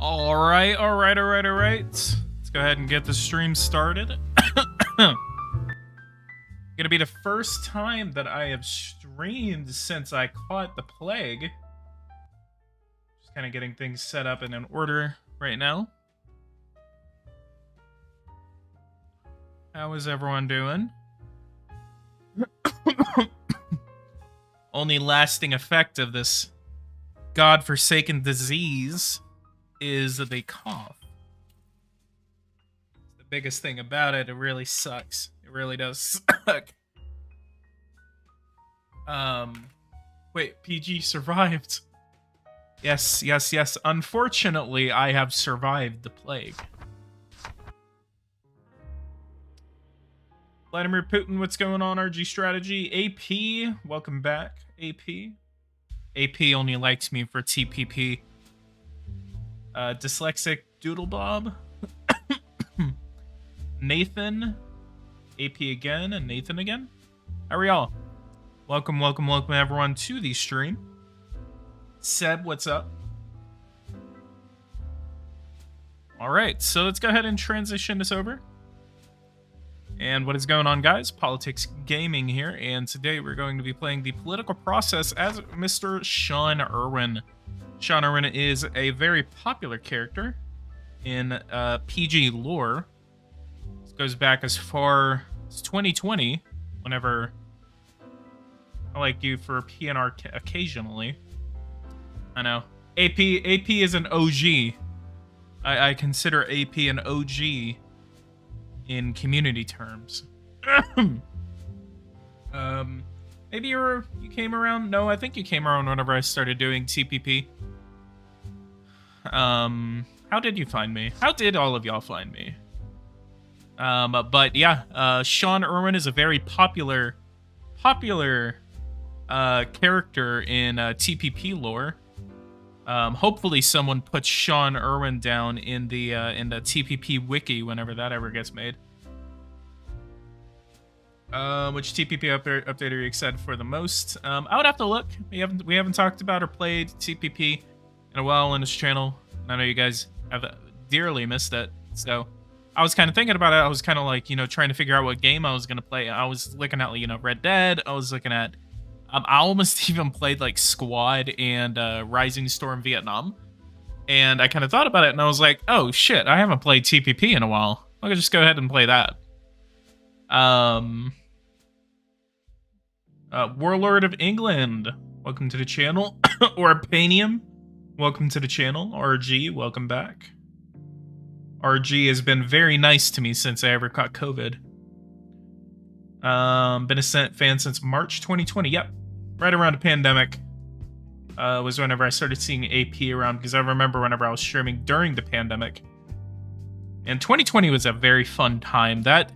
All right. Let's go ahead and get the stream started. Gonna be the first time that I have streamed since I caught the plague. Just kind of getting things set up and in order right now. How is everyone doing? Only lasting effect of this godforsaken disease is that they cough. The biggest thing about it, it really sucks. It really does suck. Wait, PG survived. Yes. Unfortunately, I have survived the plague. Vladimir Putin, what's going on, RG Strategy? AP, welcome back, AP. AP only likes me for TPP. Dyslexic Doodlebob. Nathan. AP again, and Nathan again. How are y'all? Welcome everyone to the stream. Seb, what's up? Alright, so let's go ahead and transition this over. And what is going on, guys? Politics Gaming here, and today we're going to be playing the political process as Mr. Sean Irwin. Sean Irwin is a very popular character in PG lore. This goes back as far as 2020, whenever I like you for PNR occasionally. I know. AP is an OG. I consider AP an OG in community terms. Maybe you came around. No, I think you came around whenever I started doing TPP. How did you find me? How did all of y'all find me? But yeah, Sean Irwin is a very popular character in TPP lore. Hopefully someone puts Sean Irwin down in the TPP wiki whenever that ever gets made. Which TPP update are you excited for the most? I would have to look. We haven't talked about or played TPP in a while on this channel. I know you guys have dearly missed it. So I was kind of thinking about it. I was kind of like, trying to figure out what game I was gonna play. I was looking at Red Dead. I was looking at I almost even played like Squad and Rising Storm Vietnam. And I kind of thought about it and I was like, oh shit, I haven't played TPP in a while. I could just go ahead and play that. Warlord of England, welcome to the channel. Orpanium, welcome to the channel. RG, welcome back. RG has been very nice to me since I ever caught COVID. Been a fan since March 2020. Yep. Right around the pandemic was whenever I started seeing AP around, because I remember whenever I was streaming during the pandemic. And 2020 was a very fun time. That,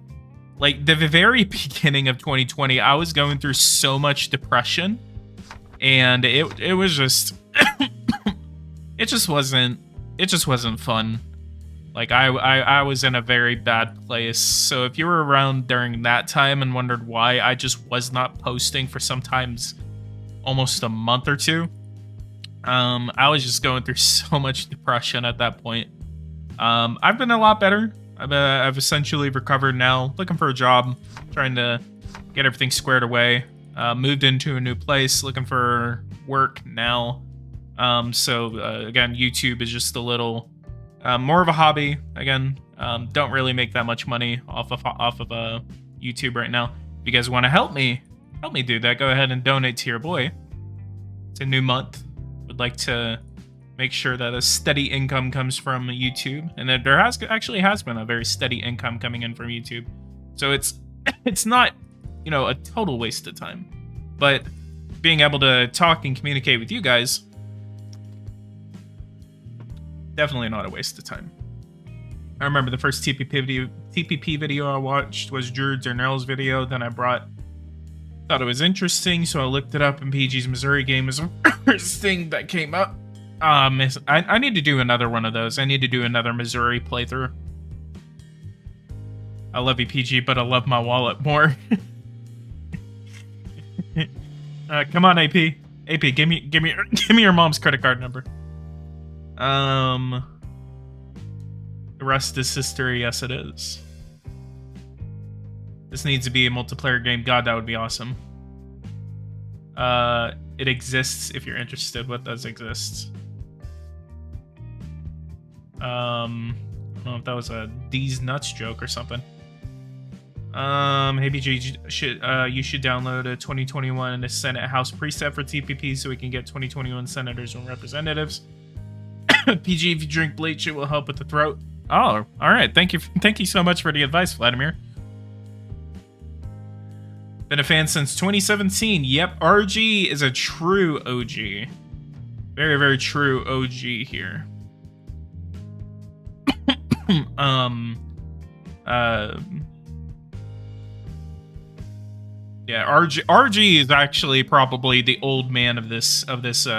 like, the very beginning of 2020, I was going through so much depression. And it was just... it just wasn't fun. Like, I was in a very bad place. So if you were around during that time and wondered why I just was not posting for sometimes almost a month or two, I was just going through so much depression at that point. I've been a lot better. I've essentially recovered now, looking for a job, trying to get everything squared away. Moved into a new place, looking for work now. So again, YouTube is just a little... more of a hobby. Again, don't really make that much money off of YouTube right now. If you guys want to help me do that, go ahead and donate to your boy. It's a new month. Would like to make sure that a steady income comes from YouTube, and that there actually has been a very steady income coming in from YouTube. So it's not, a total waste of time, but being able to talk and communicate with you guys, definitely not a waste of time. I remember the first TPP video I watched was Drew Darnell's video. Then I thought it was interesting, so I looked it up, and PG's Missouri game was the first thing that came up. I need to do another one of those. I need to do another Missouri playthrough. I love you, PG, but I love my wallet more. Come on, AP. AP, give me your mom's credit card number. The rest is history. Yes, it is. This needs to be a multiplayer game. God, that would be awesome. It exists if you're interested. What does exist? I don't know if that was a D's nuts joke or something. Hey BG, you should download a 2021 Senate House preset for TPP so we can get 2021 senators and representatives. PG, if you drink bleach, it will help with the throat. Oh, all right. Thank you so much for the advice, Vladimir. Been a fan since 2017. Yep, RG is a true OG. Very, very true OG here. Yeah, RG is actually probably the old man of this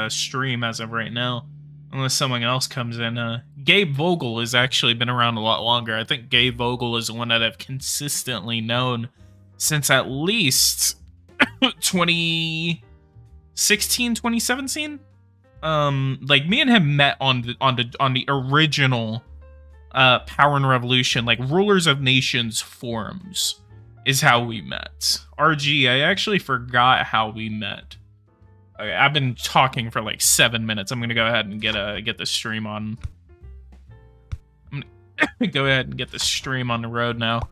stream as of right now, unless someone else comes in. Gabe Vogel has actually been around a lot longer. I think Gabe Vogel is the one that I've consistently known since at least 2016, 2017. Like me and him met on the original Power and Revolution, like Rulers of Nations forums is how we met. RG, I actually forgot how we met. Okay, I've been talking for like 7 minutes. I'm gonna go ahead and get the stream on. I'm gonna go ahead and get the stream on the road now.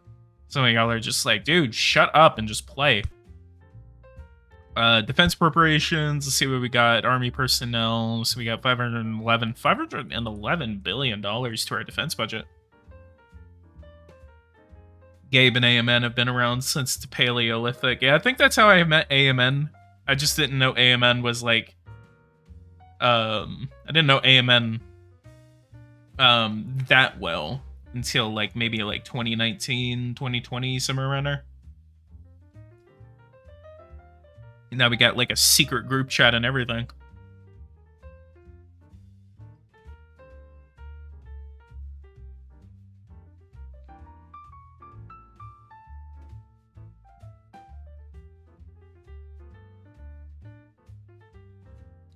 Some of y'all are just like, dude, shut up and just play. Defense appropriations. Let's see what we got. Army personnel. So we got $511 billion to our defense budget. Gabe and AMN have been around since the Paleolithic. Yeah, I think that's how I met AMN. I just didn't know AMN was like... I didn't know AMN that well until like maybe like 2019, 2020, somewhere around there. And now we got like a secret group chat and everything.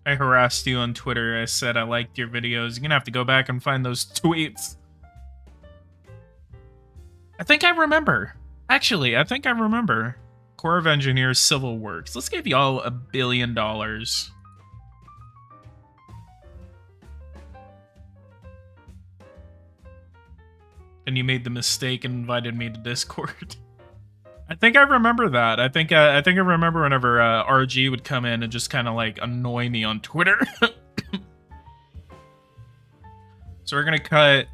I harassed you on Twitter. I said I liked your videos. You're gonna have to go back and find those tweets. I think I remember. Actually, I think I remember. Corps of Engineers Civil Works. Let's give y'all $1 billion. And you made the mistake and invited me to Discord. I think I remember that. I think I remember whenever RG would come in and just kind of like annoy me on Twitter. So we're gonna cut.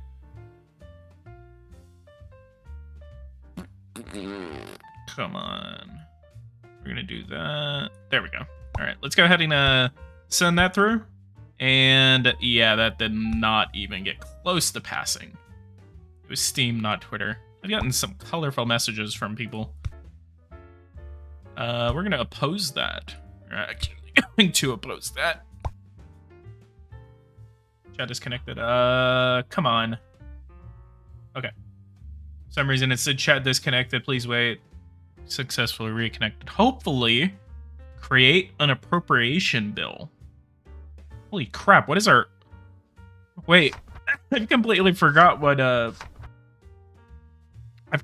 Come on. We're gonna do that. There we go. All right, let's go ahead and send that through. And yeah, that did not even get close to passing. It was Steam, not Twitter. I've gotten some colorful messages from people. We're gonna oppose that. We're actually going to oppose that. Chat disconnected. Come on. Okay. For some reason it said chat disconnected. Please wait. Successfully reconnected. Hopefully, create an appropriation bill. Holy crap! What is our? Wait, I completely forgot what. I've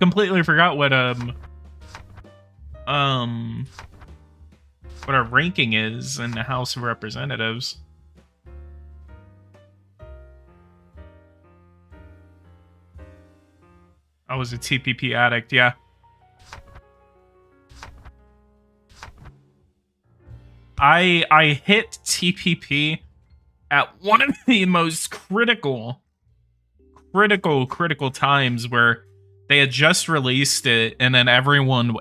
completely forgot what what our ranking is in the House of Representatives. I was a TPP addict, yeah. I hit TPP at one of the most critical times where they had just released it, and then everyone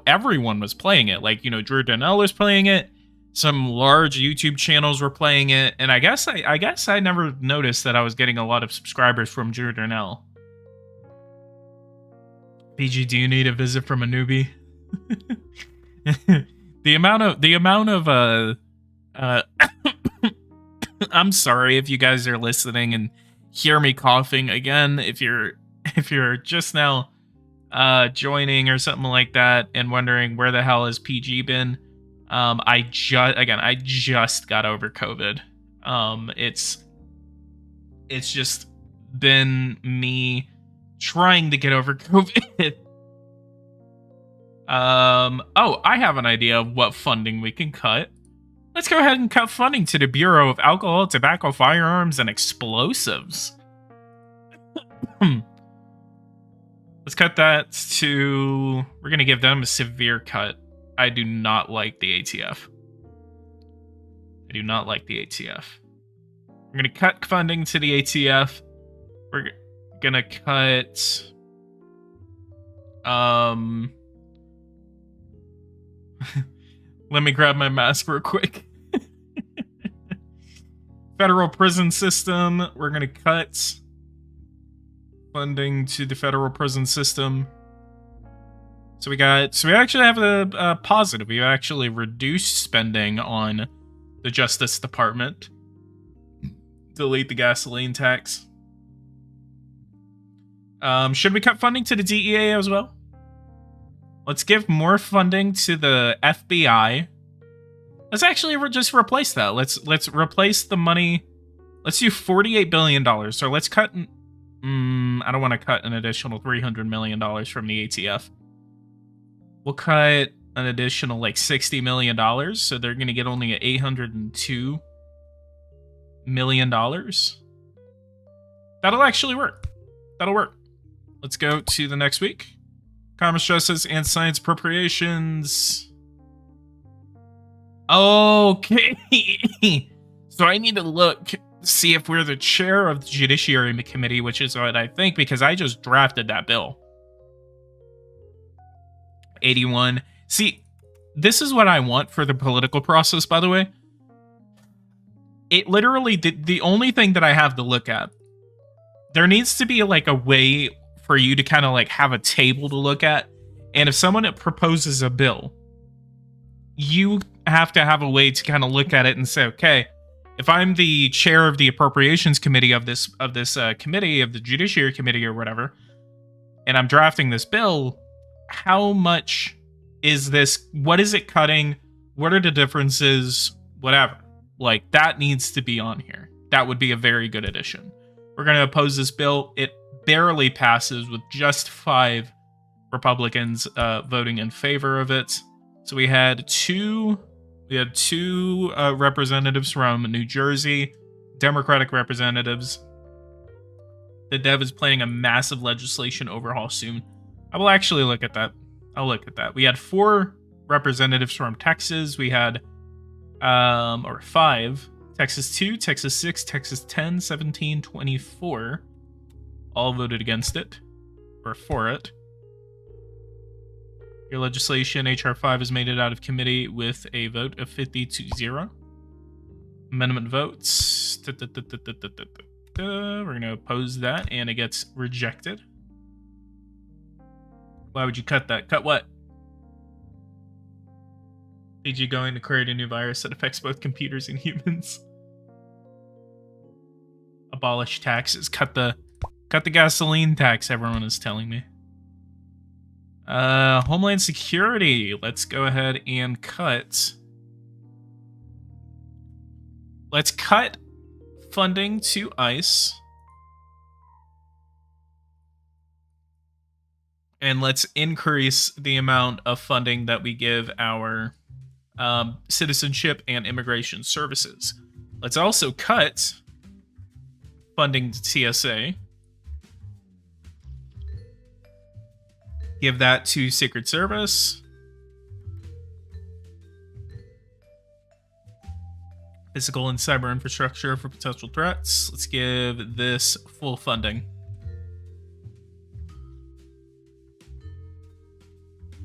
was playing it. Like, you know, Drew Donnell was playing it. Some large YouTube channels were playing it, and I guess I never noticed that I was getting a lot of subscribers from Drew Donnell. PG, do you need a visit from a newbie? the amount of I'm sorry if you guys are listening and hear me coughing again. If you're just now joining or something like that and wondering where the hell has PG been, I just got over COVID. It's just been me trying to get over COVID. Oh, I have an idea of what funding we can cut. Let's go ahead and cut funding to the Bureau of Alcohol, Tobacco, Firearms, and Explosives. Let's cut that to... We're going to give them a severe cut. I do not like the ATF. I do not like the ATF. We're going to cut funding to the ATF. We're going to cut... Let me grab my mask real quick. Federal prison system. We're going to cut funding to the federal prison system. So we actually have a positive. We actually reduced spending on the Justice Department. Delete the gasoline tax. Should we cut funding to the DEA as well? Let's give more funding to the FBI. Let's actually just replace that. Let's replace the money. Let's do $48 billion. So let's cut... I don't want to cut an additional $300 million from the ATF. We'll cut an additional like $60 million. So they're going to get only $802 million. That'll actually work. That'll work. Let's go to the next week. Commerce, Justice, and Science Appropriations. Okay. So I need to look, see if we're the chair of the Judiciary Committee, which is what I think, because I just drafted that bill. 81. See, this is what I want for the political process, by the way. It literally, the only thing that I have to look at, there needs to be like a way for you to kind of like have a table to look at. And if someone proposes a bill, you have to have a way to kind of look at it and say, okay, if I'm the chair of the Appropriations Committee of this committee, of the Judiciary Committee or whatever, and I'm drafting this bill, how much is this? What is it cutting? What are the differences? Whatever. Like, that needs to be on here. That would be a very good addition. We're going to oppose this bill. It barely passes with just 5 Republicans voting in favor of it. So we had two representatives from New Jersey, Democratic representatives. The Dev is planning a massive legislation overhaul soon. I will actually look at that. I'll look at that. We had 4 representatives from Texas. We had, or 5. Texas 2, Texas 6, Texas 10, 17, 24. All voted against it. Or for it. Your legislation, H.R. 5, has made it out of committee with a vote of 50-0. Amendment votes. We're going to oppose that, and it gets rejected. Why would you cut that? Cut what? PG going to create a new virus that affects both computers and humans. Abolish taxes. Cut the gasoline tax, everyone is telling me. Homeland Security. Let's go ahead and cut. Let's cut funding to ICE. And let's increase the amount of funding that we give our citizenship and immigration services. Let's also cut funding to TSA. Give that to Secret Service. Physical and cyber infrastructure for potential threats. Let's give this full funding.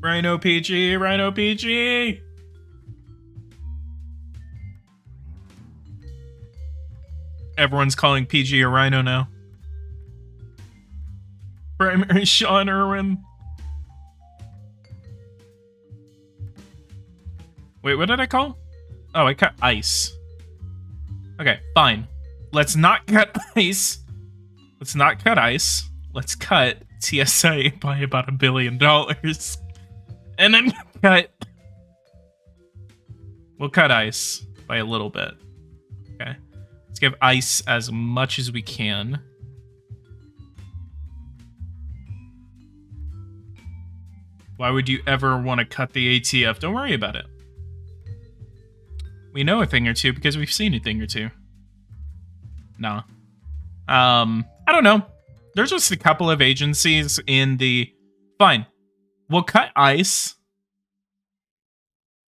Rhino PG, Rhino PG! Everyone's calling PG a Rhino now. Primary Sean Irwin. Wait, what did I call? Oh, I cut ICE. Okay, fine. Let's not cut ICE. Let's not cut ICE. Let's cut TSA by about $1 billion. And then we'll cut ICE by a little bit. Okay. Let's give ICE as much as we can. Why would you ever want to cut the ATF? Don't worry about it. We know a thing or two because we've seen a thing or two. Nah. I don't know. There's just a couple of agencies in the... Fine. We'll cut ICE.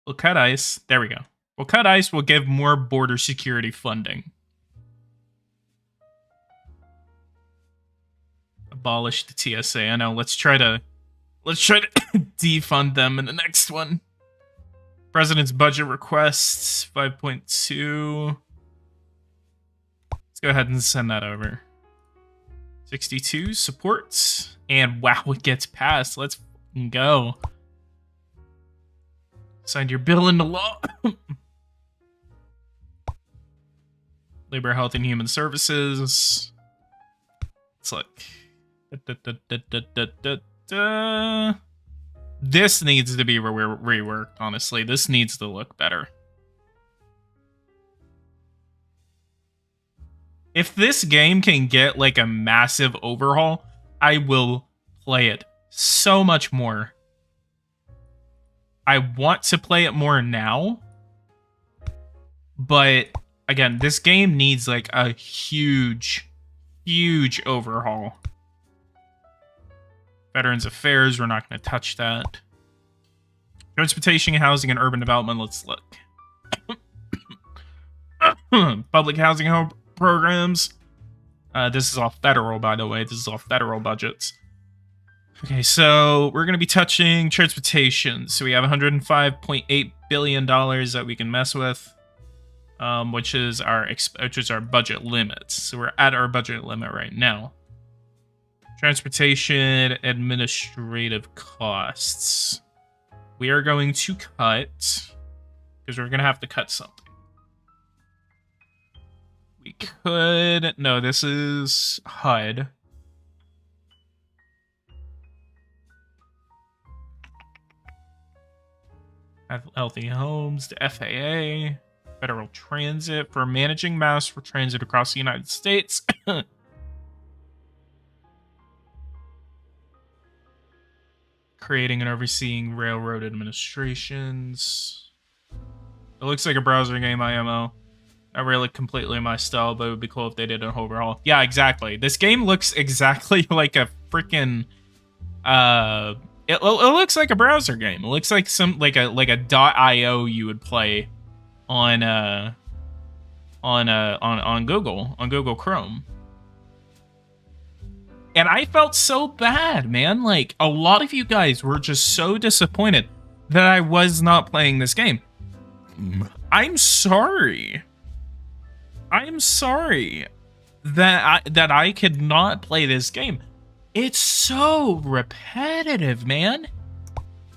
We'll cut ICE. There we go. We'll cut ICE. We'll give more border security funding. Abolish the TSA. I know. Let's try to defund them in the next one. President's budget requests 5.2. Let's go ahead and send that over. 62 supports. And wow, it gets passed. Let's go. Signed your bill into law. Labor, Health, and Human Services. Let's look. This needs to be reworked, honestly. This needs to look better. If this game can get like a massive overhaul, I will play it so much more. I want to play it more now. But again, this game needs like a huge overhaul. Veterans Affairs, we're not going to touch that. Transportation, Housing, and Urban Development, let's look. Public housing programs. This is all federal, by the way. This is all federal budgets. Okay, so we're going to be touching transportation. So we have $105.8 billion that we can mess with, which is our budget limit. So we're at our budget limit right now. Transportation administrative costs. We are going to cut, because we're going to have to cut something. We could... No, this is HUD. Healthy Homes, the FAA, Federal Transit for managing mass for transit across the United States. Creating and overseeing railroad administrations. It looks like a browser game, IMO. Not really completely my style, but it would be cool if they did an overhaul. Yeah, exactly. This game looks exactly like a freaking it looks like a browser game. It looks like some like a .io you would play on Google Chrome. And I felt so bad, man. Like, a lot of you guys were just so disappointed that I was not playing this game. I'm sorry. I'm sorry that I could not play this game. It's so repetitive, man.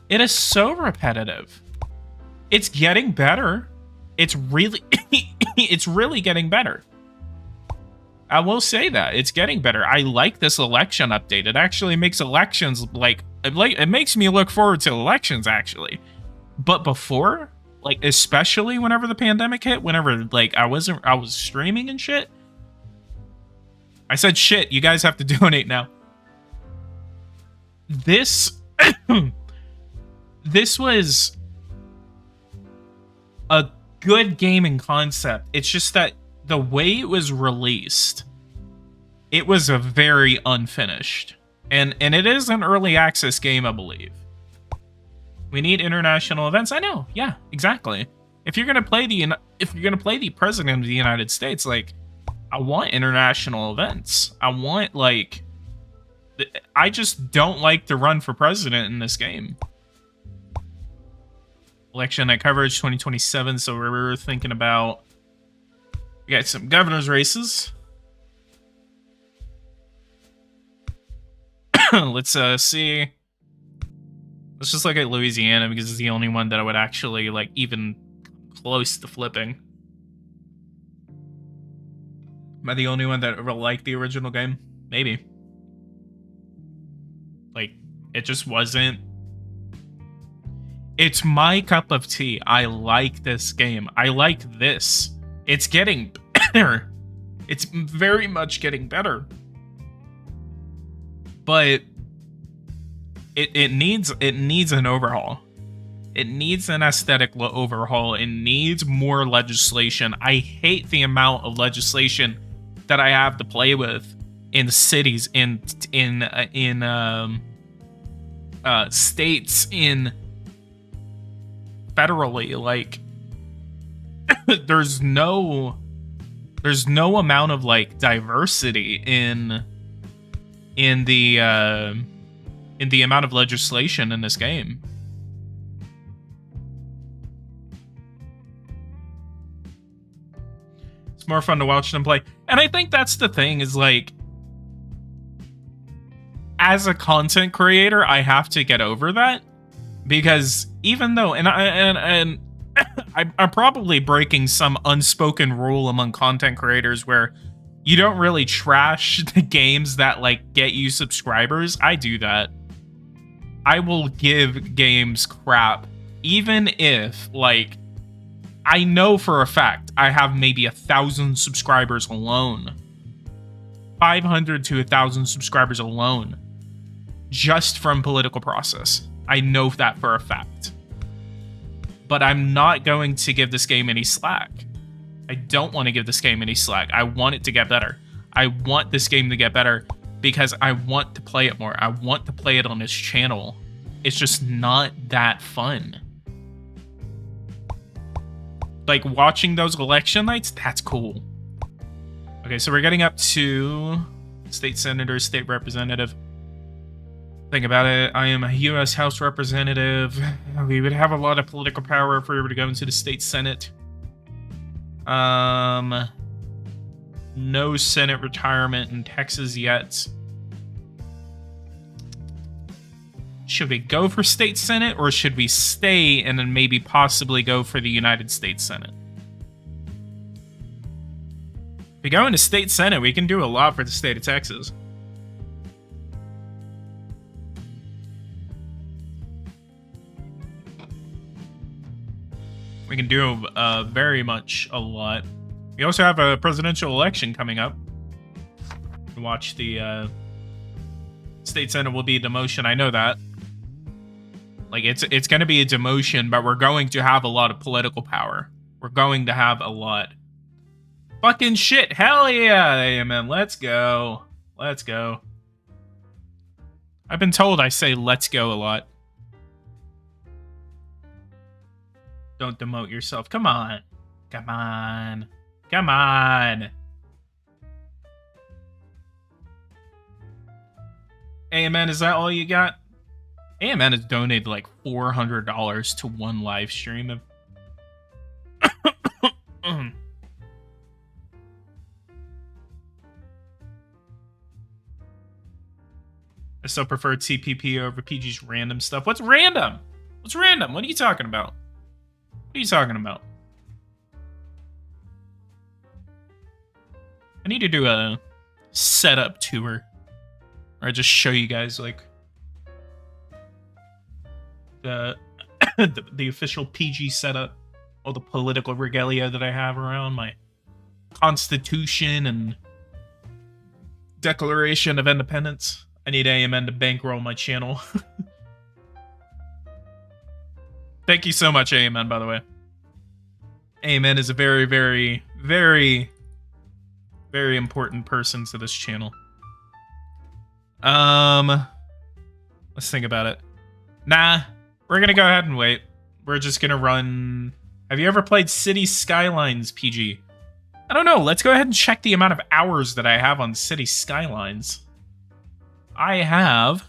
It is so repetitive. It's getting better. It's really it's really getting better. I will say that it's getting better. I like this election update. It actually makes elections it makes me look forward to elections actually. But before, like especially whenever the pandemic hit, whenever like I was streaming and shit. I said shit, you guys have to donate now. This this was a good gaming concept. It's just that the way it was released, it was a very unfinished. And it is an early access game, I believe. We need international events. I know. Yeah, exactly. If you're going to play the president of the United States, like I want international events. I want like I just don't like to run for president in this game. Election night coverage 2027, so we're thinking about we got some governor's races. Let's see. Let's just look at Louisiana because it's the only one that I would actually like even close to flipping. Am I the only one that will like the original game? Maybe. Like, it just wasn't. It's my cup of tea. I like this game. I like this. It's getting better. It's very much getting better. But it needs an overhaul. It needs an aesthetic overhaul. It needs more legislation. I hate the amount of legislation that I have to play with in cities, in states, in federally. Like, there's no amount of like diversity in the amount of legislation in this game. It's more fun to watch them play. And I think that's the thing, is like, as a content creator, I have to get over that, because even though, I'm probably breaking some unspoken rule among content creators where you don't really trash the games that like get you subscribers. I do that. I will give games crap, even if like I know for a fact I have maybe 1,000 subscribers alone, 500 to 1,000 subscribers alone, just from Political Process. I know that for a fact. But I'm not going to give this game any slack. I don't want to give this game any slack. I want it to get better. I want this game to get better because I want to play it more. I want to play it on this channel. It's just not that fun. Like, watching those election nights, that's cool. Okay, so we're getting up to state senator, state representative. Think about it. I am a U.S. House representative. We would have a lot of political power if we were to go into the state senate. No Senate retirement in Texas yet. Should we go for state senate, or should we stay and then maybe possibly go for the United States Senate? If we go into state senate, we can do a lot for the state of Texas. We can do very much a lot. We also have a presidential election coming up. Watch the state senate will be a demotion. I know that. Like, it's going to be a demotion, but we're going to have a lot of political power. We're going to have a lot. Fucking shit. Hell yeah, AMN. Let's go. Let's go. I've been told I say let's go a lot. Don't demote yourself. Come on. Come on. Come on. AMN, is that all you got? AMN has donated like $400 to one live stream of... I still prefer TPP over PG's random stuff. What's random? What's random? What are you talking about? What are you talking about? I need to do a setup tour where I just show you guys like the the official PG setup, all the political regalia that I have around my Constitution and Declaration of Independence. I need AMN to bankroll my channel. Thank you so much, AMN, by the way. AMN is a very, very, very, very important person to this channel. Let's think about it. Nah, we're gonna go ahead and wait. We're just gonna run... Have you ever played City Skylines, PG? I don't know. Let's go ahead and check the amount of hours that I have on City Skylines. I have...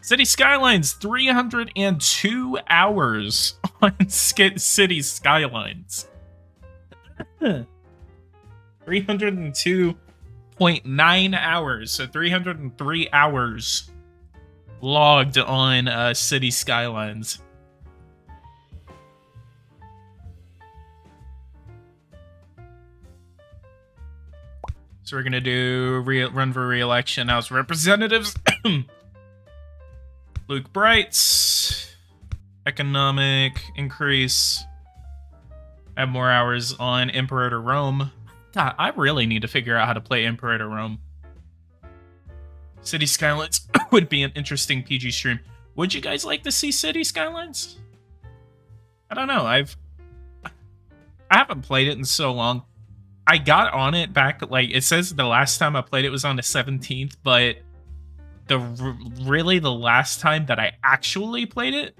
City Skylines, 302 hours on City Skylines. 302.9 hours, so 303 hours logged on City Skylines. So we're gonna do run for re-election House Representatives. Luke Brights, economic increase, have more hours on Imperator Rome. God, I really need to figure out how to play Imperator Rome. City Skylines would be an interesting PG stream. Would you guys like to see City Skylines? I don't know. I haven't played it in so long. I got on it back, like, it says the last time I played it was on the 17th, but really the last time that I actually played it,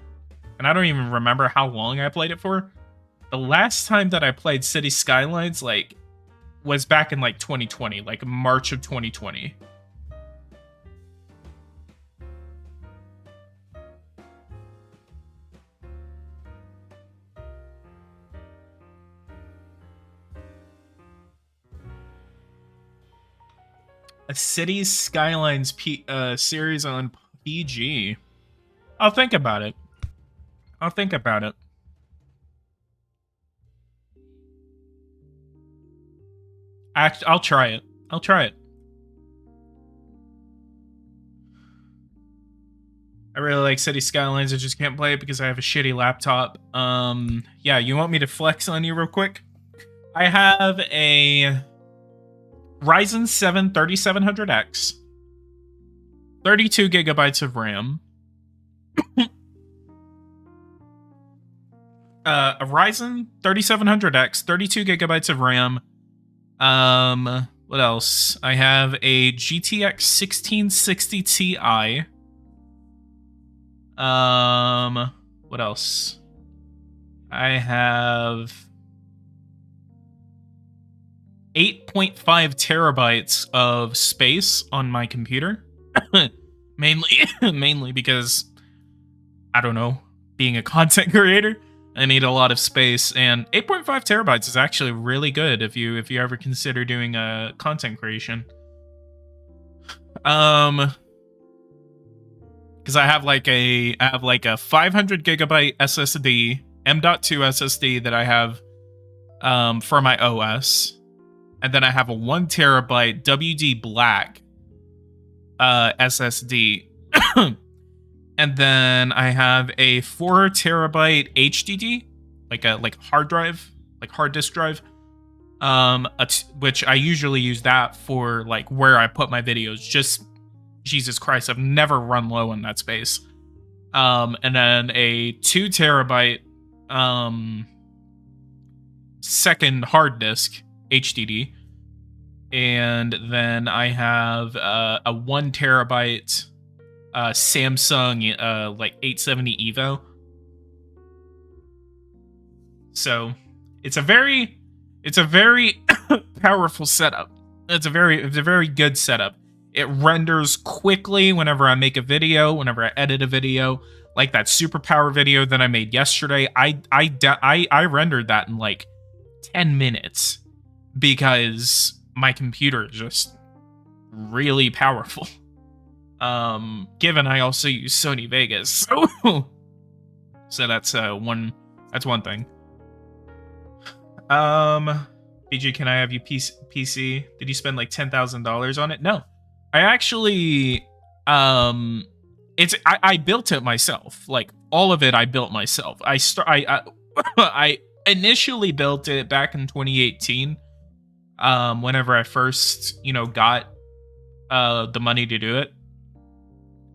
and I don't even remember how long I played it for, the last time that I played City Skylines, like, was back in, like, 2020, like, March of 2020. A Cities Skylines series on PG. I'll think about it. I'll think about it. I'll try it. I'll try it. I really like City Skylines. I just can't play it because I have a shitty laptop. Yeah, you want me to flex on you real quick? I have a Ryzen 7 3700X, 32 gigabytes of RAM, a Ryzen 3700X, 32 gigabytes of RAM. What else? I have a GTX 1660 Ti. What else? I have 8.5 terabytes of space on my computer. mainly because, I don't know, being a content creator, I need a lot of space, and 8.5 terabytes is actually really good if you ever consider doing a content creation. Because I have like a 500 gigabyte SSD, M.2 SSD that I have for my OS. And then I have a 1 terabyte WD Black SSD. And then I have a 4 terabyte HDD, like hard drive, like hard disk drive. Which I usually use that for like where I put my videos. Just Jesus Christ, I've never run low on that space. And then a 2 terabyte second hard disk HDD, and then I have a 1 terabyte Samsung like 870 Evo. So it's a very powerful setup. It's a very good setup. It renders quickly whenever I make a video, whenever I edit a video, like that superpower video that I made yesterday. I rendered that in like 10 minutes because my computer is just really powerful. Given I also use Sony Vegas, so that's one thing. BG, can I have you PC? Did you spend like $10,000 on it? No, I actually I built it myself. Like all of it, I built myself. I initially built it back in 2018. Whenever I first, got the money to do it.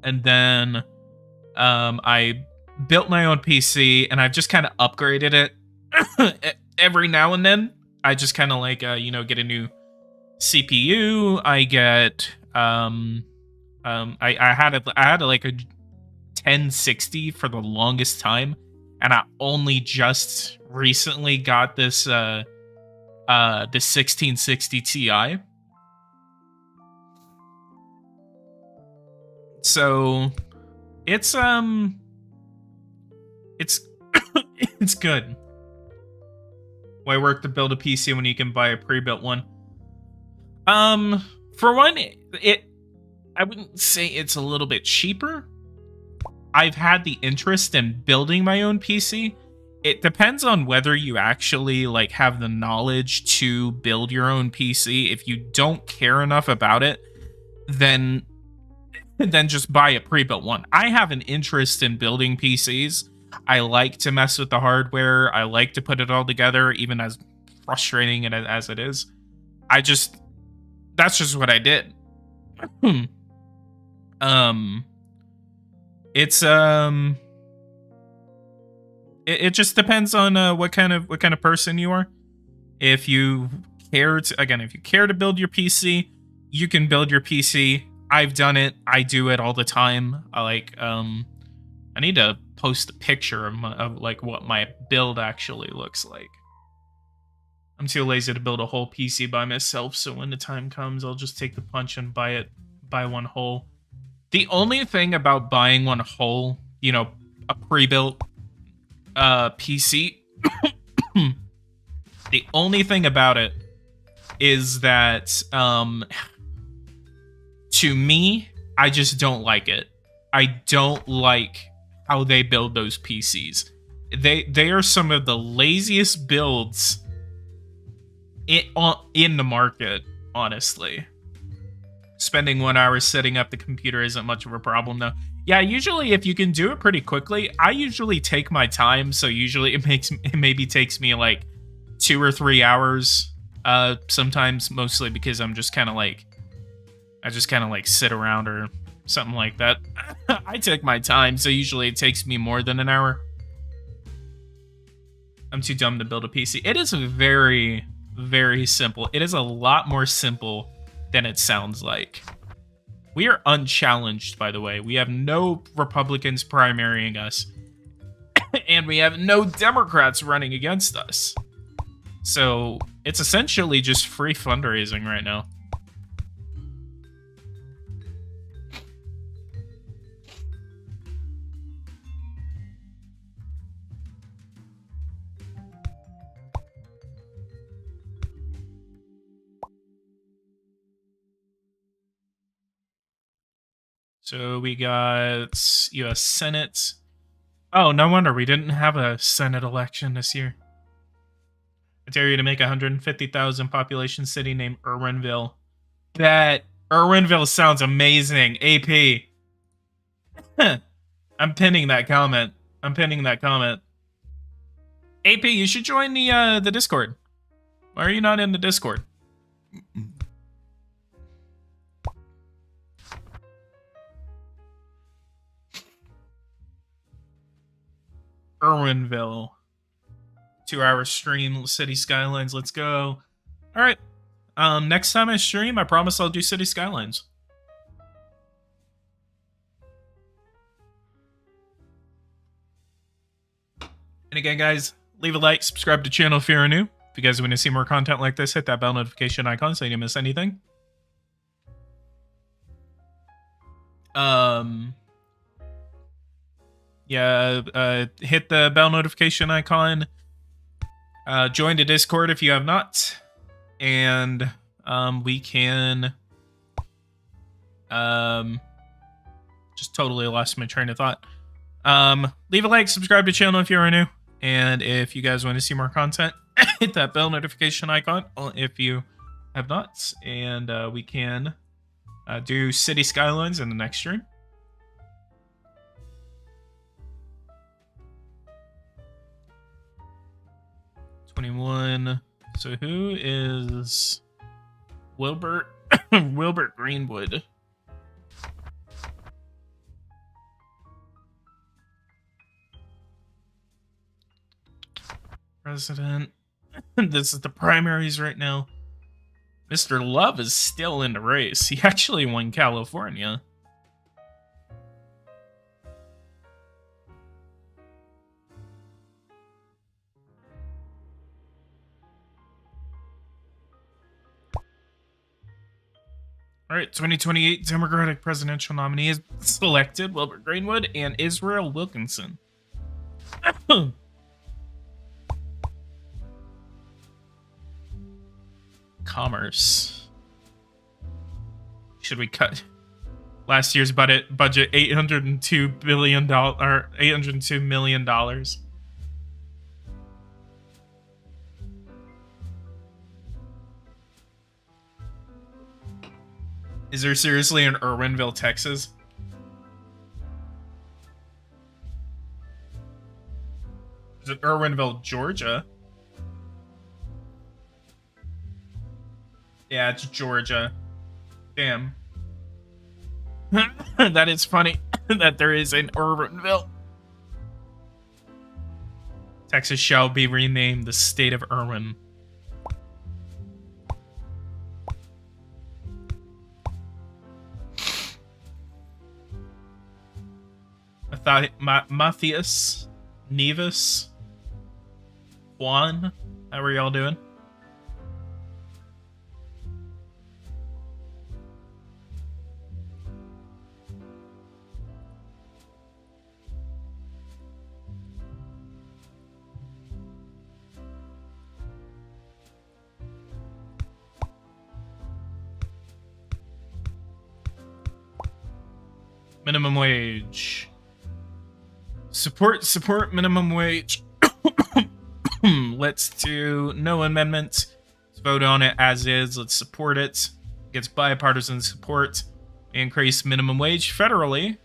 And then I built my own PC, and I've just kind of upgraded it every now and then. I just kind of like, get a new CPU. I get, I had like a 1060 for the longest time, and I only just recently got this, the 1660 Ti. So it's it's good. Why work to build a PC when you can buy a pre-built one? For one, I wouldn't say it's a little bit cheaper. I've had the interest in building my own PC. It depends on whether you actually like have the knowledge to build your own PC. If you don't care enough about it, then just buy a pre-built one. I have an interest in building PCs. I like to mess with the hardware. I like to put it all together, even as frustrating as it is. That's just what I did. It's it just depends on what kind of person you are. If you care to build your PC, you can build your PC. I've done it. I do it all the time. I need to post a picture of like what my build actually looks like. I'm too lazy to build a whole PC by myself, so when the time comes, I'll just take the punch and buy one whole. The only thing about buying one whole, a pre-built PC, the only thing about it is that to me, I just don't like it. I don't like how they build those PCs. They are some of the laziest builds in the market, honestly. Spending 1 hour setting up the computer isn't much of a problem, though. Yeah, usually if you can do it pretty quickly, I usually take my time, so usually it maybe takes me like 2 or 3 hours. Sometimes, mostly because I just kind of like sit around or something like that. I take my time, so usually it takes me more than an hour. I'm too dumb to build a PC. It is very, very simple. It is a lot more simple than it sounds like. We are unchallenged, by the way. We have no Republicans primarying us. And we have no Democrats running against us. So it's essentially just free fundraising right now. So we got U.S. Senate. Oh, no wonder we didn't have a Senate election this year. I dare you to make a 150,000 population city named Irwinville. That Irwinville sounds amazing. AP. I'm pinning that comment. AP, you should join the Discord. Why are you not in the Discord? Irwinville. 2-hour stream, City Skylines. Let's go. All right. Next time I stream, I promise I'll do City Skylines. And again, guys, leave a like, subscribe to the channel if you're new. If you guys want to see more content like this, hit that bell notification icon so you don't miss anything. Hit the bell notification icon. Join the Discord if you have not. And we can just totally lost my train of thought. Leave a like, subscribe to the channel if you are new. And if you guys want to see more content, hit that bell notification icon if you have not. And we can do City Skylines in the next stream. '21. So who is Wilbert Wilbert Greenwood? President. This is the primaries right now. Mr. Love is still in the race. He actually won California. All right, 2028 Democratic presidential nominee is selected: Wilbert Greenwood and Israel Wilkinson. Commerce. Should we cut last year's budget $802 billion or $802 million? Is there seriously an Irwinville, Texas? Is it Irwinville, Georgia? Yeah, it's Georgia. Damn. That is funny that there is an Irwinville. Texas shall be renamed the state of Irwin. Matthias, Nevis, Juan, how are y'all doing? Minimum wage. Support minimum wage. Let's do no amendment. Let's vote on it as is. Let's support it. Gets bipartisan support. Increase minimum wage federally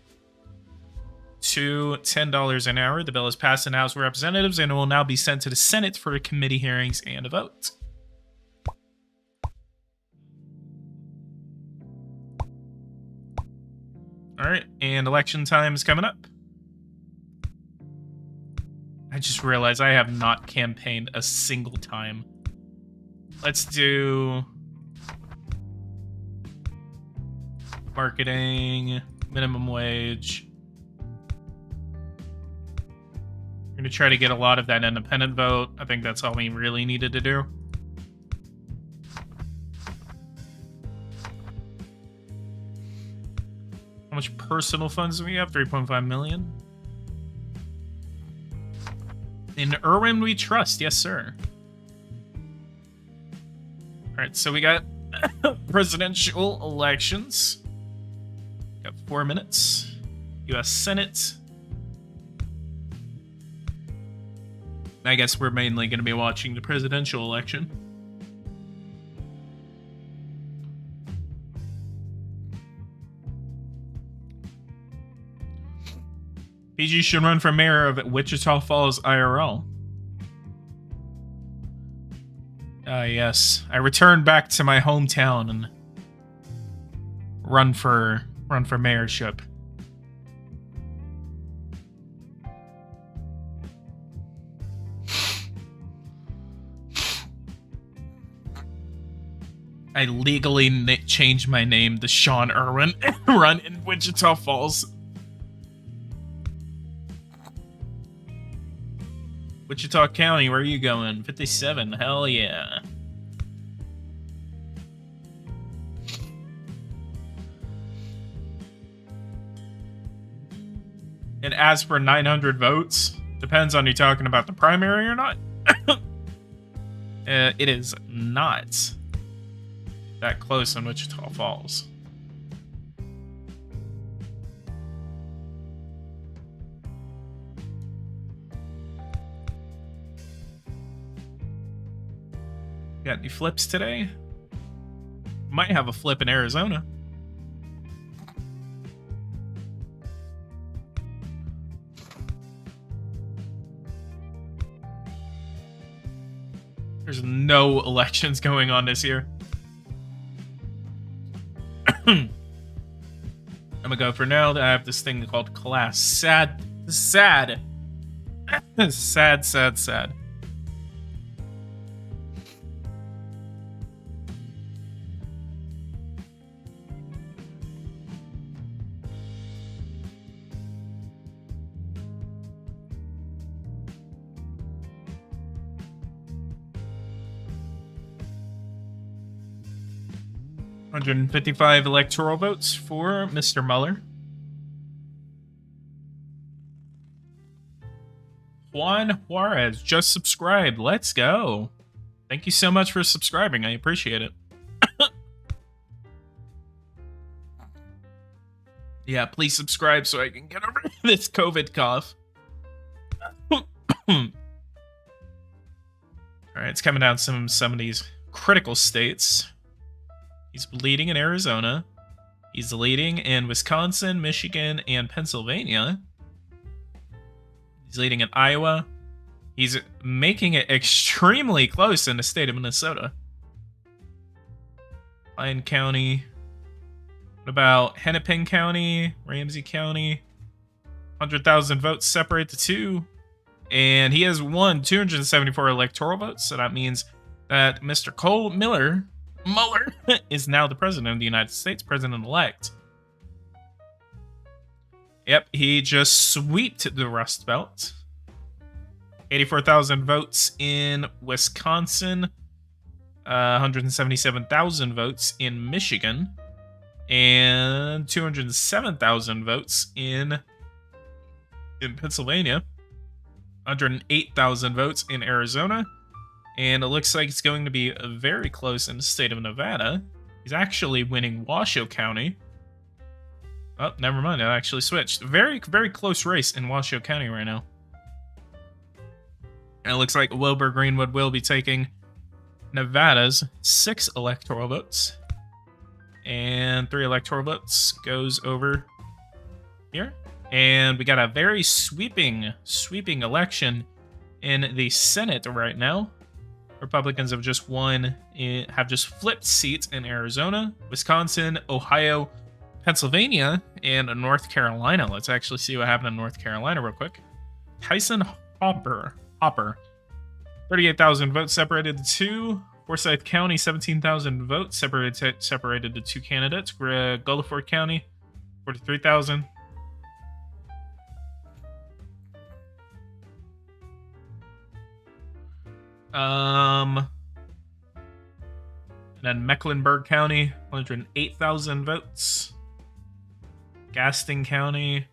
to $10 an hour. The bill is passed in the House of Representatives and will now be sent to the Senate for committee hearings and a vote. All right, and election time is coming up. I just realized I have not campaigned a single time. Let's do marketing, minimum wage. I'm going to try to get a lot of that independent vote. I think that's all we really needed to do. How much personal funds do we have? 3.5 million. In Irwin we trust, yes sir. Alright, so we got presidential elections. Got 4 minutes. US Senate. I guess we're mainly going to be watching the presidential election. PG should run for mayor of Wichita Falls IRL. Yes. I returned back to my hometown and run for mayorship. I legally changed my name to Sean Irwin and run in Wichita Falls. Wichita County, where are you going? 57, hell yeah. And as for 900 votes, depends on you talking about the primary or not. It is not that close in Wichita Falls. Got any flips today? Might have a flip in Arizona. There's no elections going on this year. I'm gonna go for now. I have this thing called class. Sad. Sad. Sad. 155 electoral votes for Mr. Mueller. Juan Juarez just subscribed. Let's go. Thank you so much for subscribing. I appreciate it. Yeah, please subscribe so I can get over this COVID cough. Alright, it's coming down some of these critical states. He's leading in Arizona. He's leading in Wisconsin, Michigan, and Pennsylvania. He's leading in Iowa. He's making it extremely close in the state of Minnesota. Lyon County. What about Hennepin County, Ramsey County? 100,000 votes separate the two. And he has won 274 electoral votes. So that means that Mr. Cole Mueller is now the president of the United States, president-elect. Yep, he just sweeped the Rust Belt. 84,000 votes in Wisconsin. 177,000 votes in Michigan. And 207,000 votes in Pennsylvania. 108,000 votes in Arizona. And it looks like it's going to be very close in the state of Nevada. He's actually winning Washoe County. Oh, never mind. I actually switched. Very, very close race in Washoe County right now. And it looks like Wilbur Greenwood will be taking Nevada's 6 electoral votes. And 3 electoral votes goes over here. And we got a very sweeping election in the Senate right now. Republicans have just flipped seats in Arizona, Wisconsin, Ohio, Pennsylvania, and North Carolina. Let's actually see what happened in North Carolina real quick. Tyson Hopper. 38,000 votes separated the two. Forsyth County, 17,000 votes separated the two candidates. Gulliford County, 43,000. And then Mecklenburg County, 108,000 votes. Gaston County.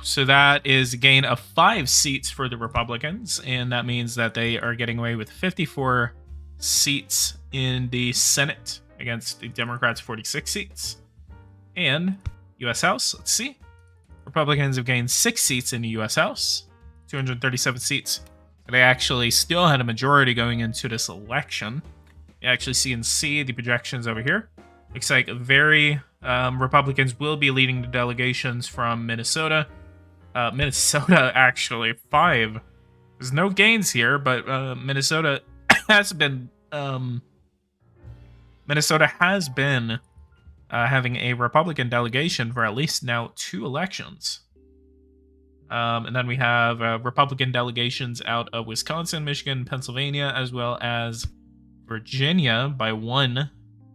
So that is a gain of 5 seats for the Republicans, and that means that they are getting away with 54 seats in the Senate against the Democrats' 46 seats. And U.S. House, let's see. Republicans have gained 6 seats in the U.S. House, 237 seats. So they actually still had a majority going into this election. You actually see the projections over here. Looks like Republicans will be leading the delegations from Minnesota. Minnesota, actually, 5. There's no gains here, but Minnesota has been having a Republican delegation for at least now 2 elections. And then we have Republican delegations out of Wisconsin, Michigan, Pennsylvania, as well as Virginia by 1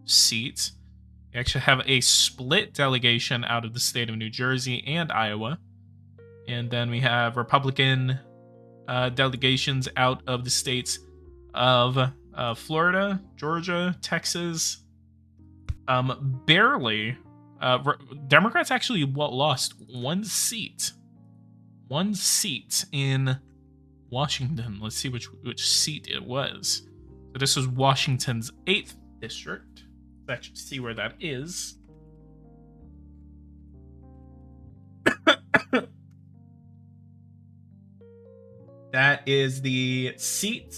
seat. We actually have a split delegation out of the state of New Jersey and Iowa. And then we have Republican delegations out of the states of Florida, Georgia, Texas. Barely. Democrats actually lost 1 seat. 1 seat in Washington. Let's see which seat it was. So this was Washington's 8th district. Let's actually see where that is. That is the seat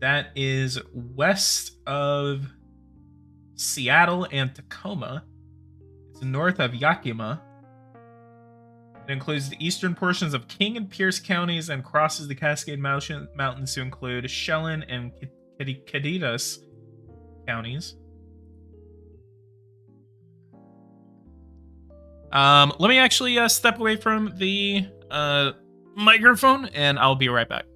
that is west of Seattle and Tacoma. It's north of Yakima. It includes the eastern portions of King and Pierce counties and crosses the Cascade Mountains to include Chelan and Caditas counties. Let me actually step away from the microphone, and I'll be right back.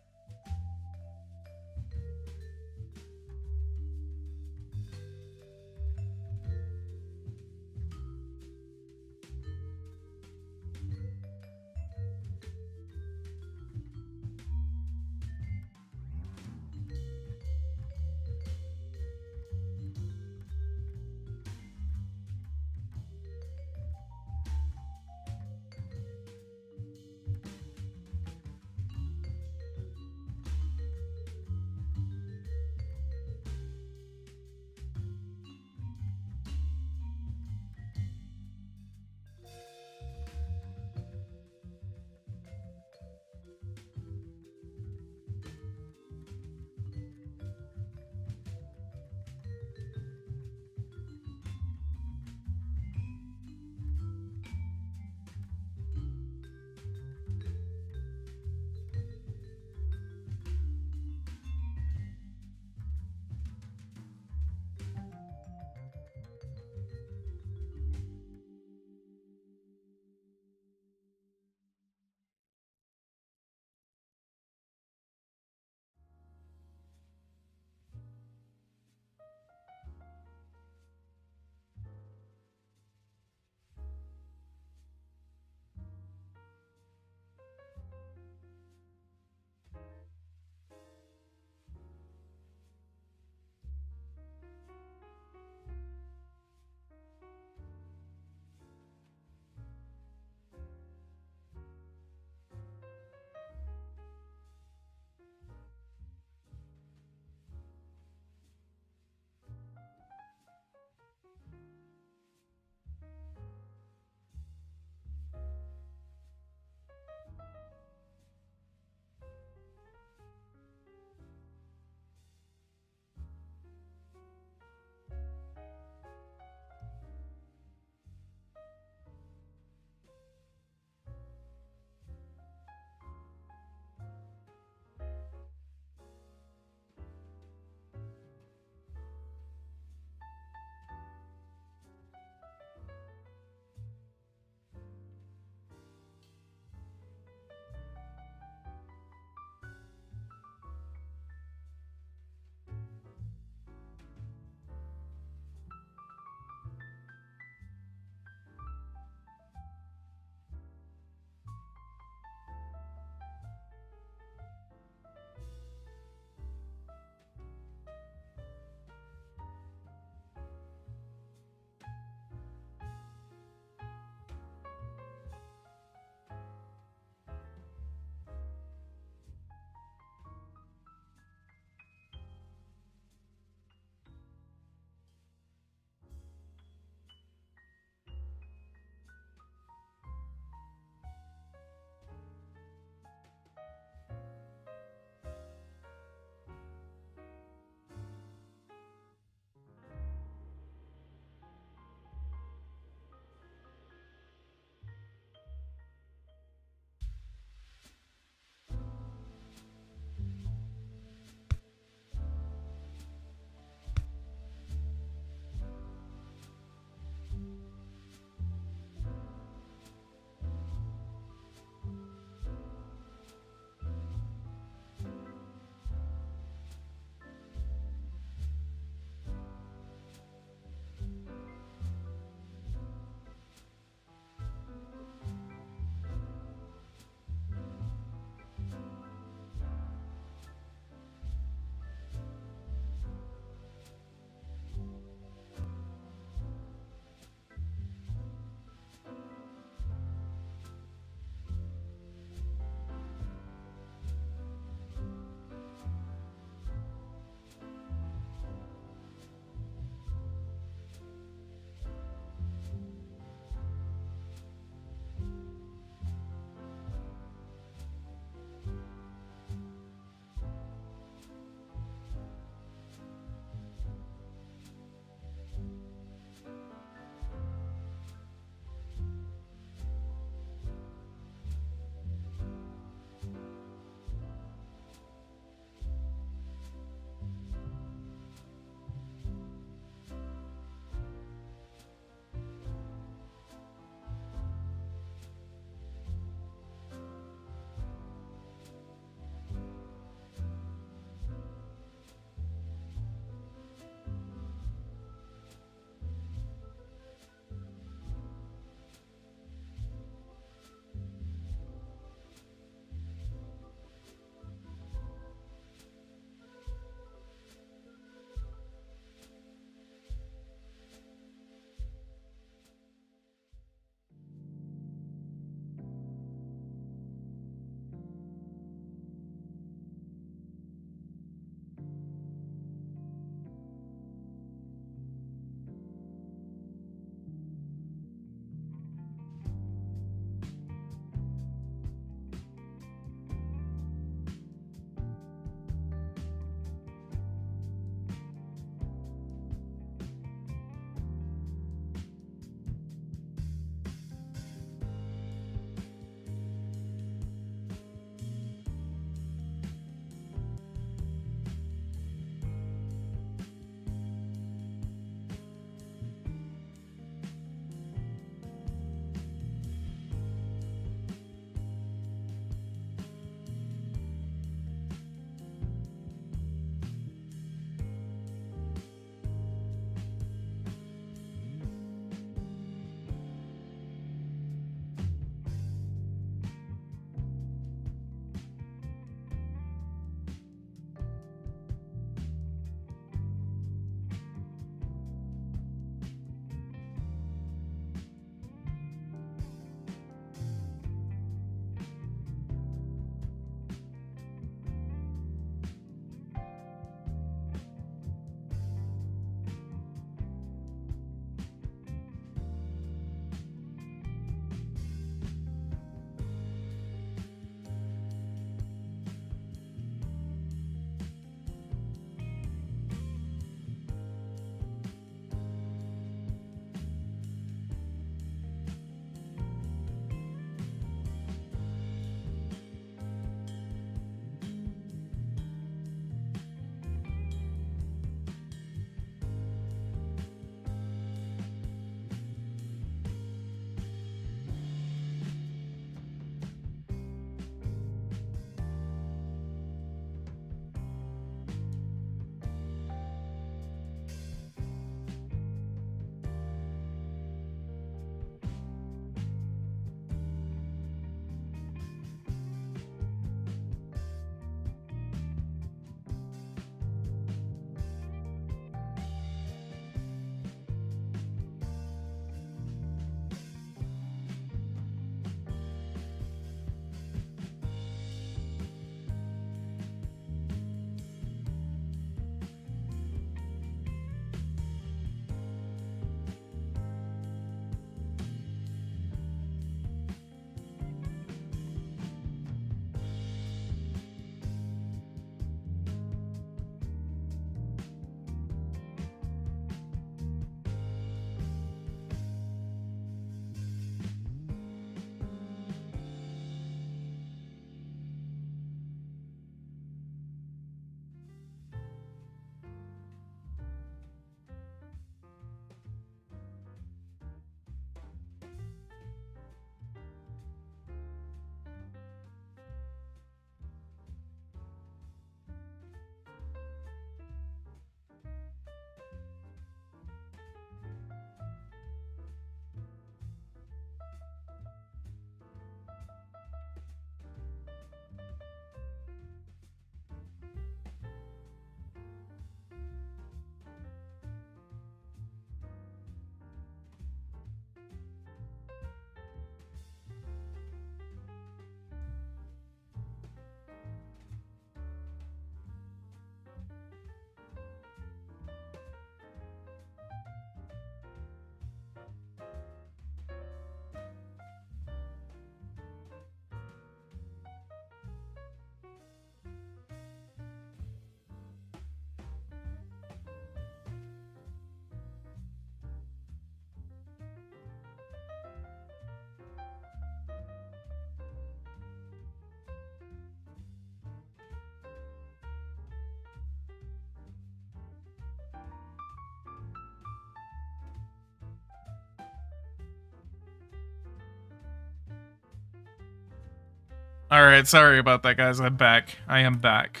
Alright, sorry about that, guys. I'm back. I am back.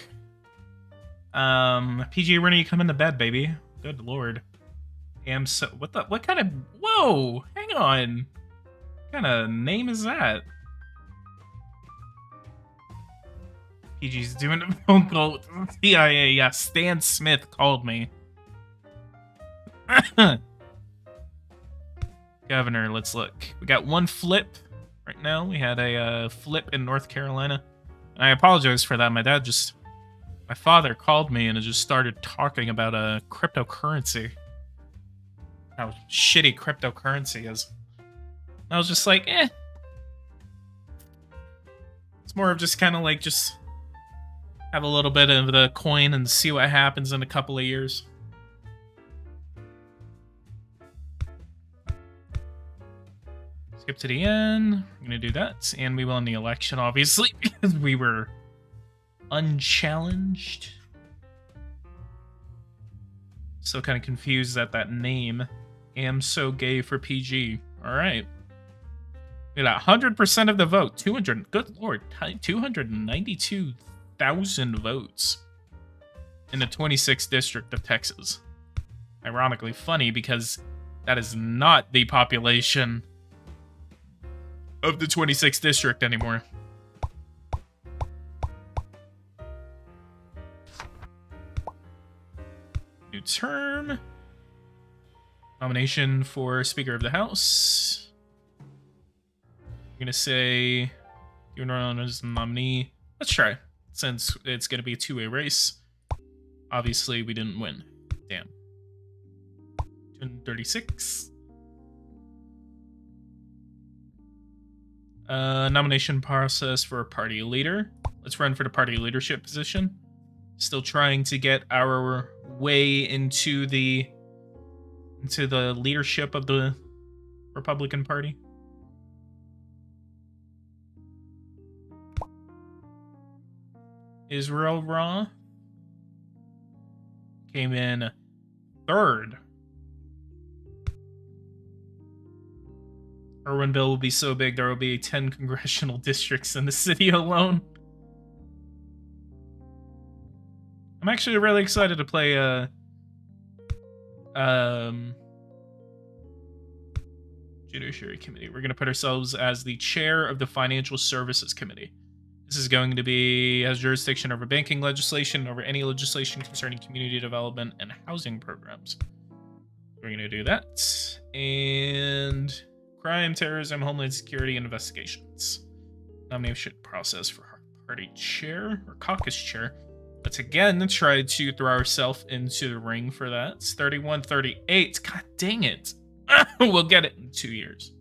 PG, when are you coming to bed, baby? Good lord. What kind of... Whoa! Hang on. What kind of name is that? PG's doing a phone call with the CIA. Yeah, Stan Smith called me. Governor, let's look. We got one flip right now. We had a flip in North Carolina. And I apologize for that. My father called me and it just started talking about a cryptocurrency. How shitty cryptocurrency is. I was just like, eh. It's more of just kind of like just have a little bit of the coin and see what happens in a couple of years. Skip to the end. We're going to do that. And we won the election, obviously, because we were unchallenged. Still kind of confused at that name. Am so gay for PG. All right. We got 100% of the vote. 200. Good lord. 292,000 votes in the 26th district of Texas. Ironically funny because that is not the population of the 26th district anymore. New term. Nomination for Speaker of the House. I'm gonna say you're known as nominee. Let's try, since it's gonna be a two-way race. Obviously, we didn't win. Damn. 236. Nomination process for a party leader. Let's run for the party leadership position. Still trying to get our way into the leadership of the Republican Party. Israel Raw came in third. Irwin bill will be so big there will be 10 congressional districts in the city alone. I'm actually really excited to play Judiciary Committee. We're going to put ourselves as the chair of the Financial Services Committee. This is going to be, has jurisdiction over banking legislation, over any legislation concerning community development and housing programs. We're going to do that. And crime, terrorism, homeland security, and investigations. Nomination process for party chair, or caucus chair. Let's again try to throw ourselves into the ring for that. It's 31-38. God dang it. We'll get it in 2 years.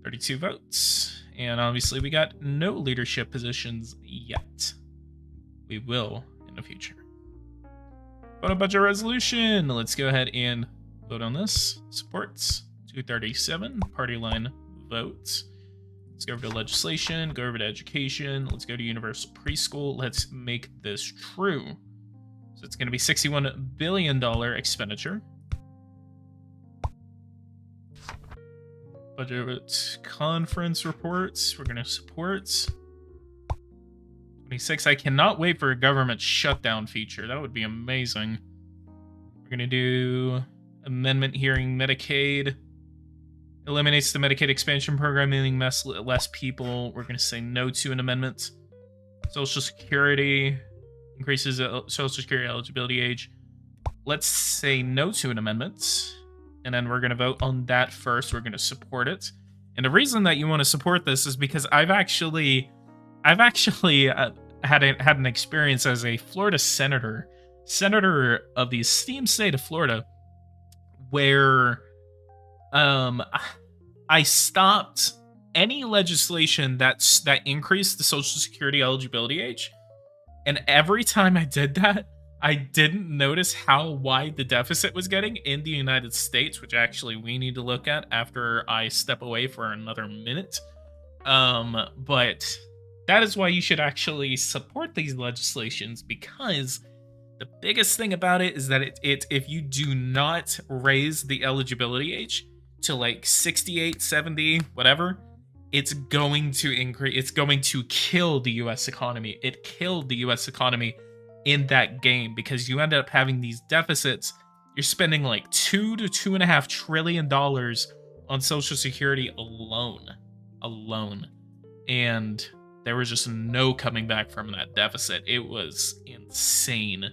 32 votes. And obviously we got no leadership positions yet. We will in the future. Vote on budget resolution. Let's go ahead and vote on this. Supports 237. Party line votes. Let's go over to legislation. Go over to education. Let's go to universal preschool. Let's make this true. So it's going to be $61 billion expenditure. Budget conference reports. We're going to support 26. I cannot wait for a government shutdown feature. That would be amazing. We're going to do amendment hearing Medicaid. Eliminates the Medicaid expansion program, meaning less people. We're going to say no to an amendment. Social Security increases Social Security eligibility age. Let's say no to an amendment. And then we're going to vote on that first. We're going to support it. And the reason that you want to support this is because I've actually had an experience as a Florida senator of the esteemed state of Florida, where I stopped any legislation that increased the Social Security eligibility age. And every time I did that, I didn't notice how wide the deficit was getting in the United States, which actually we need to look at after I step away for another minute. But that is why you should actually support these legislations, because the biggest thing about it is that if you do not raise the eligibility age to like 68, 70, whatever, it's going to increase. It's going to kill the U.S. economy. It killed the U.S. economy in that game because you end up having these deficits. You're spending like $2 to $2.5 trillion on Social Security alone, and there was just no coming back from that deficit. It was insane.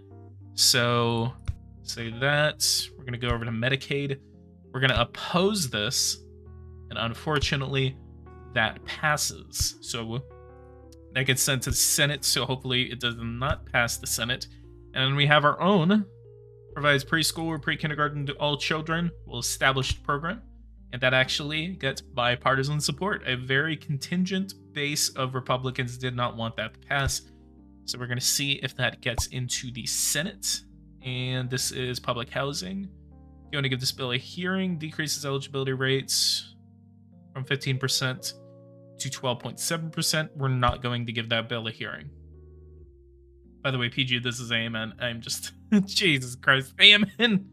So say that we're gonna go over to Medicaid. We're gonna oppose this, and unfortunately, that passes. So that gets sent to the Senate, so hopefully it does not pass the Senate. And then we have our own, provides preschool or pre-kindergarten to all children, well-established program. And that actually gets bipartisan support. A very contingent base of Republicans did not want that to pass. So we're going to see if that gets into the Senate. And this is public housing. You want to give this bill a hearing, decreases eligibility rates from 15% to 12.7%. We're not going to give that bill a hearing. By the way, PG, this is AMN. I'm just... Jesus Christ. AMN!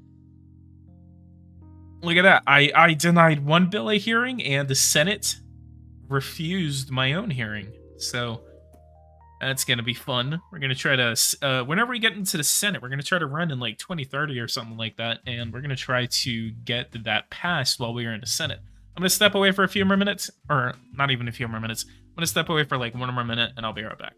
Look at that. I denied one bill a hearing, and the Senate refused my own hearing. So that's going to be fun. We're going to try to... whenever we get into the Senate, we're going to try to run in like 2030 or something like that, and we're going to try to get that passed while we are in the Senate. I'm going to step away for a few more minutes, or not even a few more minutes. I'm going to step away for like 1 more minute, and I'll be right back.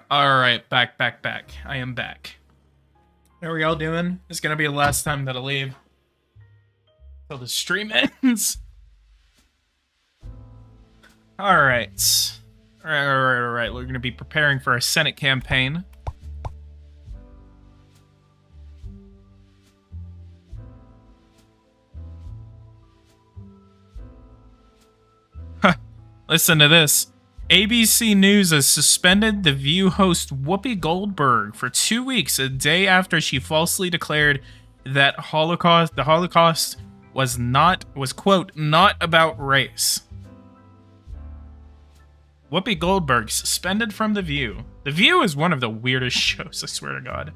Alright, back. I am back. How are y'all doing? It's gonna be the last time that I leave. Till the stream ends. Alright. Alright. We're gonna be preparing for a Senate campaign. Listen to this. ABC News has suspended The View host Whoopi Goldberg for 2 weeks, a day after she falsely declared that the Holocaust was quote, not about race. Whoopi Goldberg suspended from The View. The View is one of the weirdest shows, I swear to God.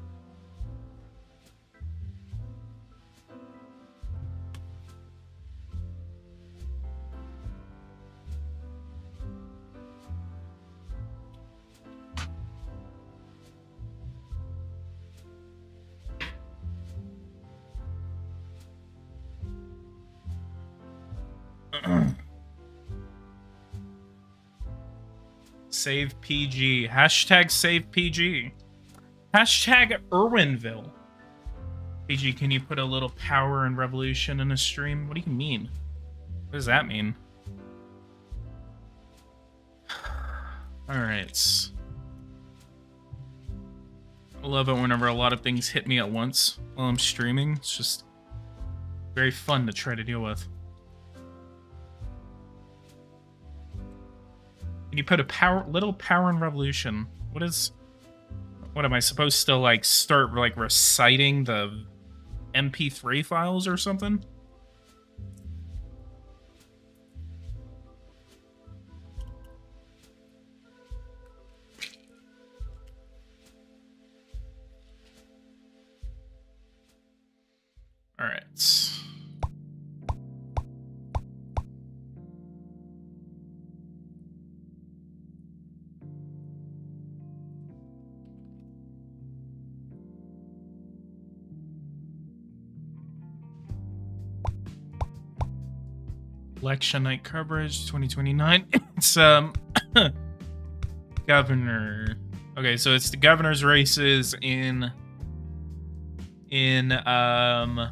Save PG. Hashtag save PG. Hashtag Irwinville. PG, can you put a little power and revolution in a stream? What do you mean? What does that mean? Alright. I love it whenever a lot of things hit me at once while I'm streaming. It's just very fun to try to deal with. Can you put a little power and revolution? What am I supposed to like start like reciting the MP3 files or something? All right. Election night coverage 2029. It's governor. Okay, so it's the governor's races in what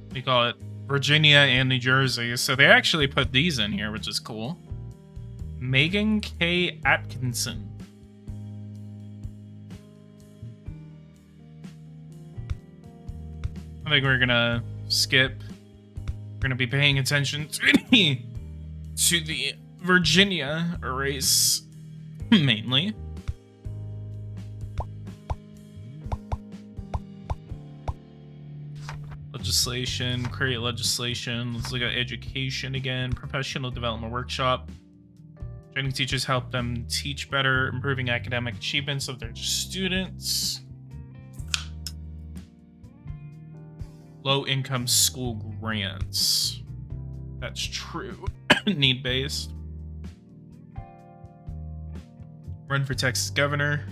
do you call it? Virginia and New Jersey. So they actually put these in here, which is cool. Megan K. Atkinson. I think we're gonna skip. We're gonna be paying attention to the Virginia race mainly. Legislation, create legislation. Let's look at education again. Professional development workshop. Training teachers help them teach better, improving academic achievements of their students. Low-income school grants. That's true. Need-based. Run for Texas governor.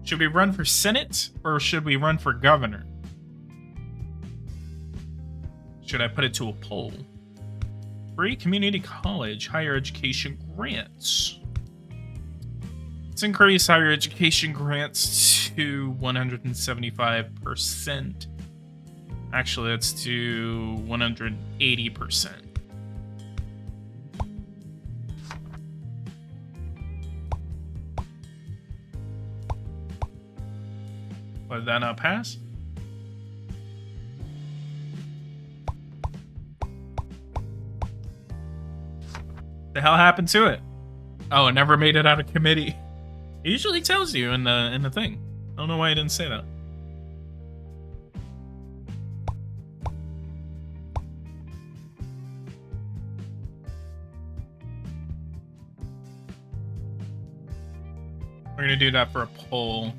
Should we run for Senate or should we run for governor? Should I put it to a poll? Free community college, higher education grants. Let's increase higher education grants to 175%. Actually, let's do 180%. Why did that not pass? The hell happened to it? Oh, it never made it out of committee. It usually tells you in the thing. I don't know why I didn't say that. We're gonna do that for a poll.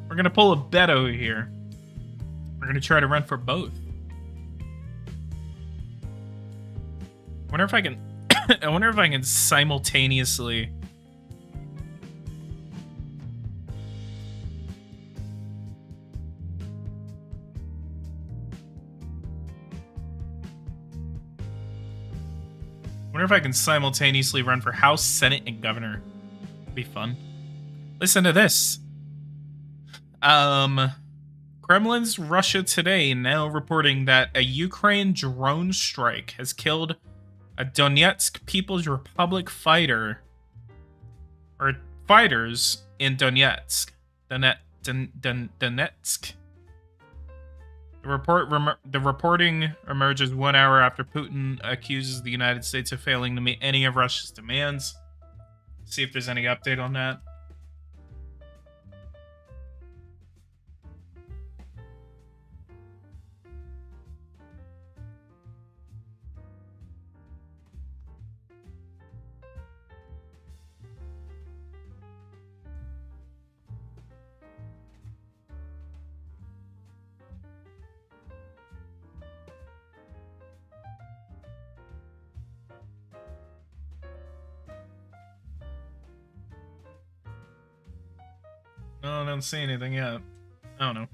We're gonna pull a Beto here. We're gonna try to run for both. I wonder if I can I wonder if I can simultaneously Wonder if I can simultaneously run for House, Senate, and Governor. It'd be fun. Listen to this. Kremlin's Russia Today now reporting that a Ukraine drone strike has killed a Donetsk People's Republic fighter, or fighters in Donetsk. Donetsk. The reporting emerges 1 hour after Putin accuses the United States of failing to meet any of Russia's demands. See if there's any update on that. No, I don't see anything yet. I don't know.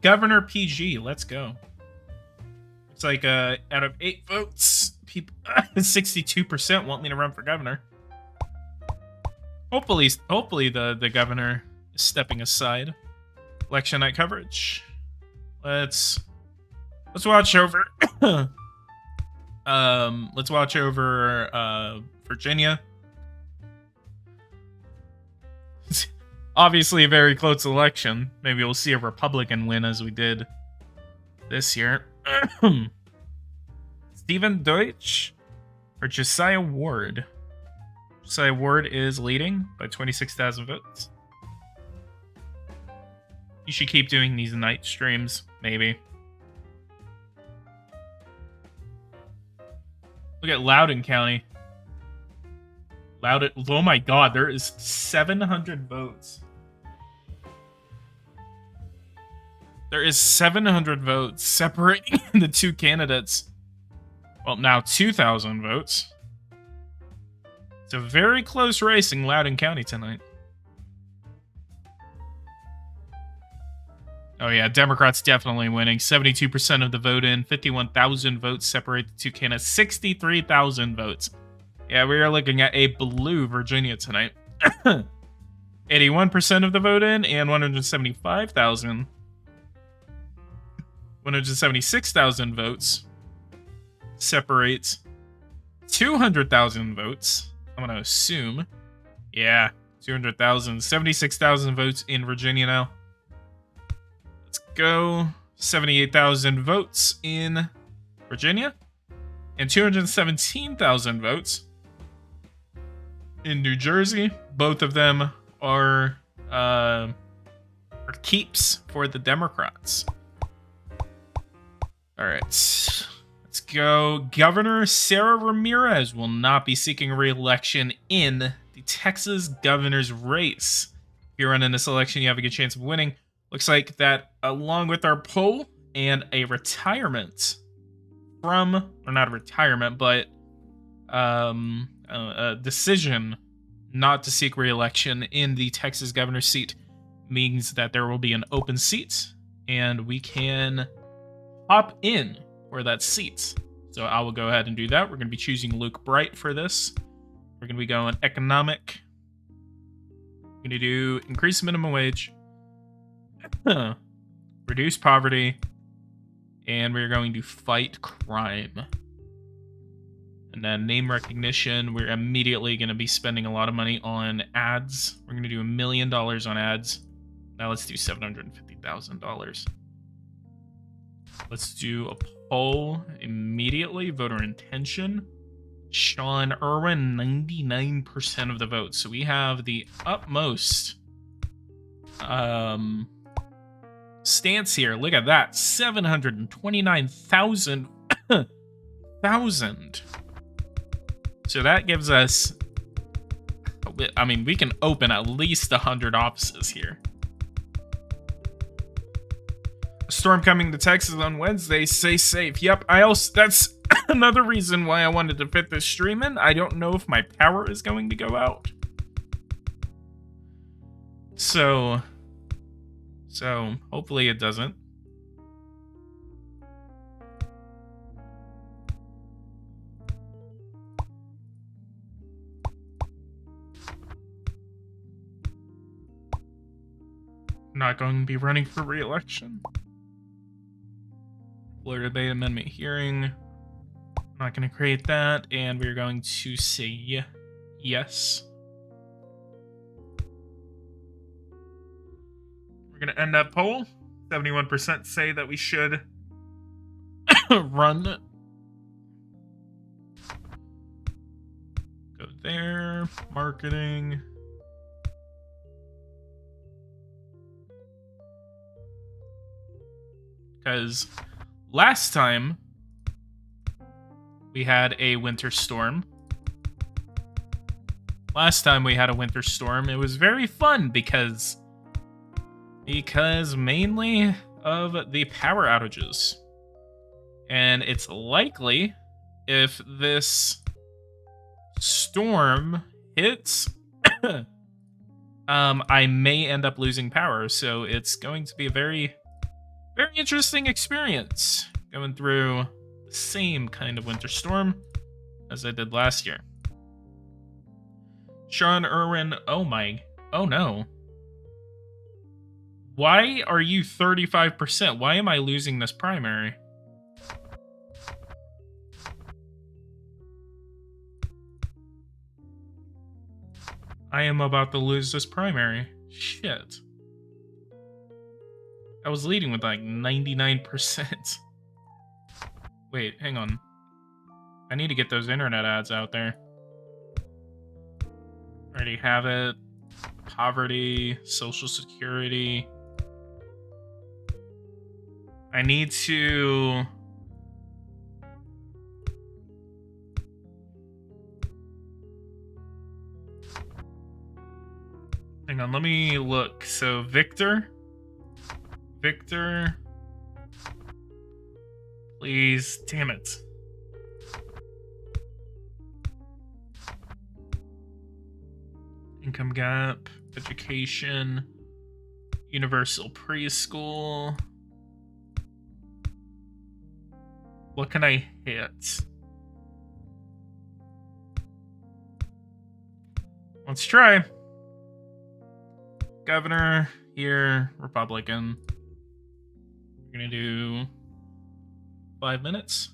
Governor PG, let's go. It's like out of 8 votes, people 62% want me to run for governor. Hopefully the governor is stepping aside. Election night coverage. Let's watch over let's watch over Virginia. Obviously a very close election. Maybe we'll see a Republican win as we did this year. Stephen Deutsch or Josiah Ward? Josiah Ward is leading by 26,000 votes. You should keep doing these night streams, maybe. Look at Loudoun County. Oh my god, there is 700 votes. There is 700 votes separating the two candidates. Well, now 2,000 votes. It's a very close race in Loudoun County tonight. Oh yeah, Democrats definitely winning. 72% of the vote in. 51,000 votes separate the two candidates. 63,000 votes. Yeah, we are looking at a blue Virginia tonight. 81% of the vote in and 176,000 votes separates 200,000 votes. I'm going to assume. Yeah, 200,000. 76,000 votes in Virginia now. Let's go. 78,000 votes in Virginia. And 217,000 votes in New Jersey. Both of them are keeps for the Democrats. All right, let's go. Governor Sarah Ramirez will not be seeking re-election in the Texas governor's race. If you run in this election, you have a good chance of winning. Looks like that, along with our poll and a retirement from, or not a retirement, but a decision not to seek re-election in the Texas governor's seat, means that there will be an open seat, and we can hop in for that seat. So I will go ahead and do that. We're going to be choosing Luke Bright for this. We're going to be going economic. We're going to do increase minimum wage, reduce poverty, and we're going to fight crime. And then name recognition, we're immediately going to be spending a lot of money on ads. We're going to do $1 million on ads. Now let's do $750,000. Let's do a poll immediately. Voter intention. Sean Irwin, 99% of the votes. So we have the utmost stance here. Look at that. 729,000. So that gives us, I mean, we can open at least 100 offices here. A storm coming to Texas on Wednesday. Stay safe. Yep, that's another reason why I wanted to fit this stream in. I don't know if my power is going to go out. So hopefully it doesn't. Not going to be running for re-election. Florida Bay Amendment hearing. Not going to create that, and we're going to say yes. We're going to end that poll. 71% say that we should run. Go there. Marketing. Because last time we had a winter storm. It was very fun because mainly of the power outages. And it's likely if this storm hits, I may end up losing power. So it's going to be a very, very interesting experience going through the same kind of winter storm as I did last year. Sean Irwin, oh no. Why are you 35%? Why am I losing this primary? I am about to lose this primary. Shit. I was leading with like 99%. Wait, hang on. I need to get those internet ads out there. Already have it. Poverty, Social Security. I need to... Hang on, let me look. So, Victor, please, damn it. Income gap, education, universal preschool. What can I hit? Let's try. Governor, here, Republican. We're gonna do 5 minutes.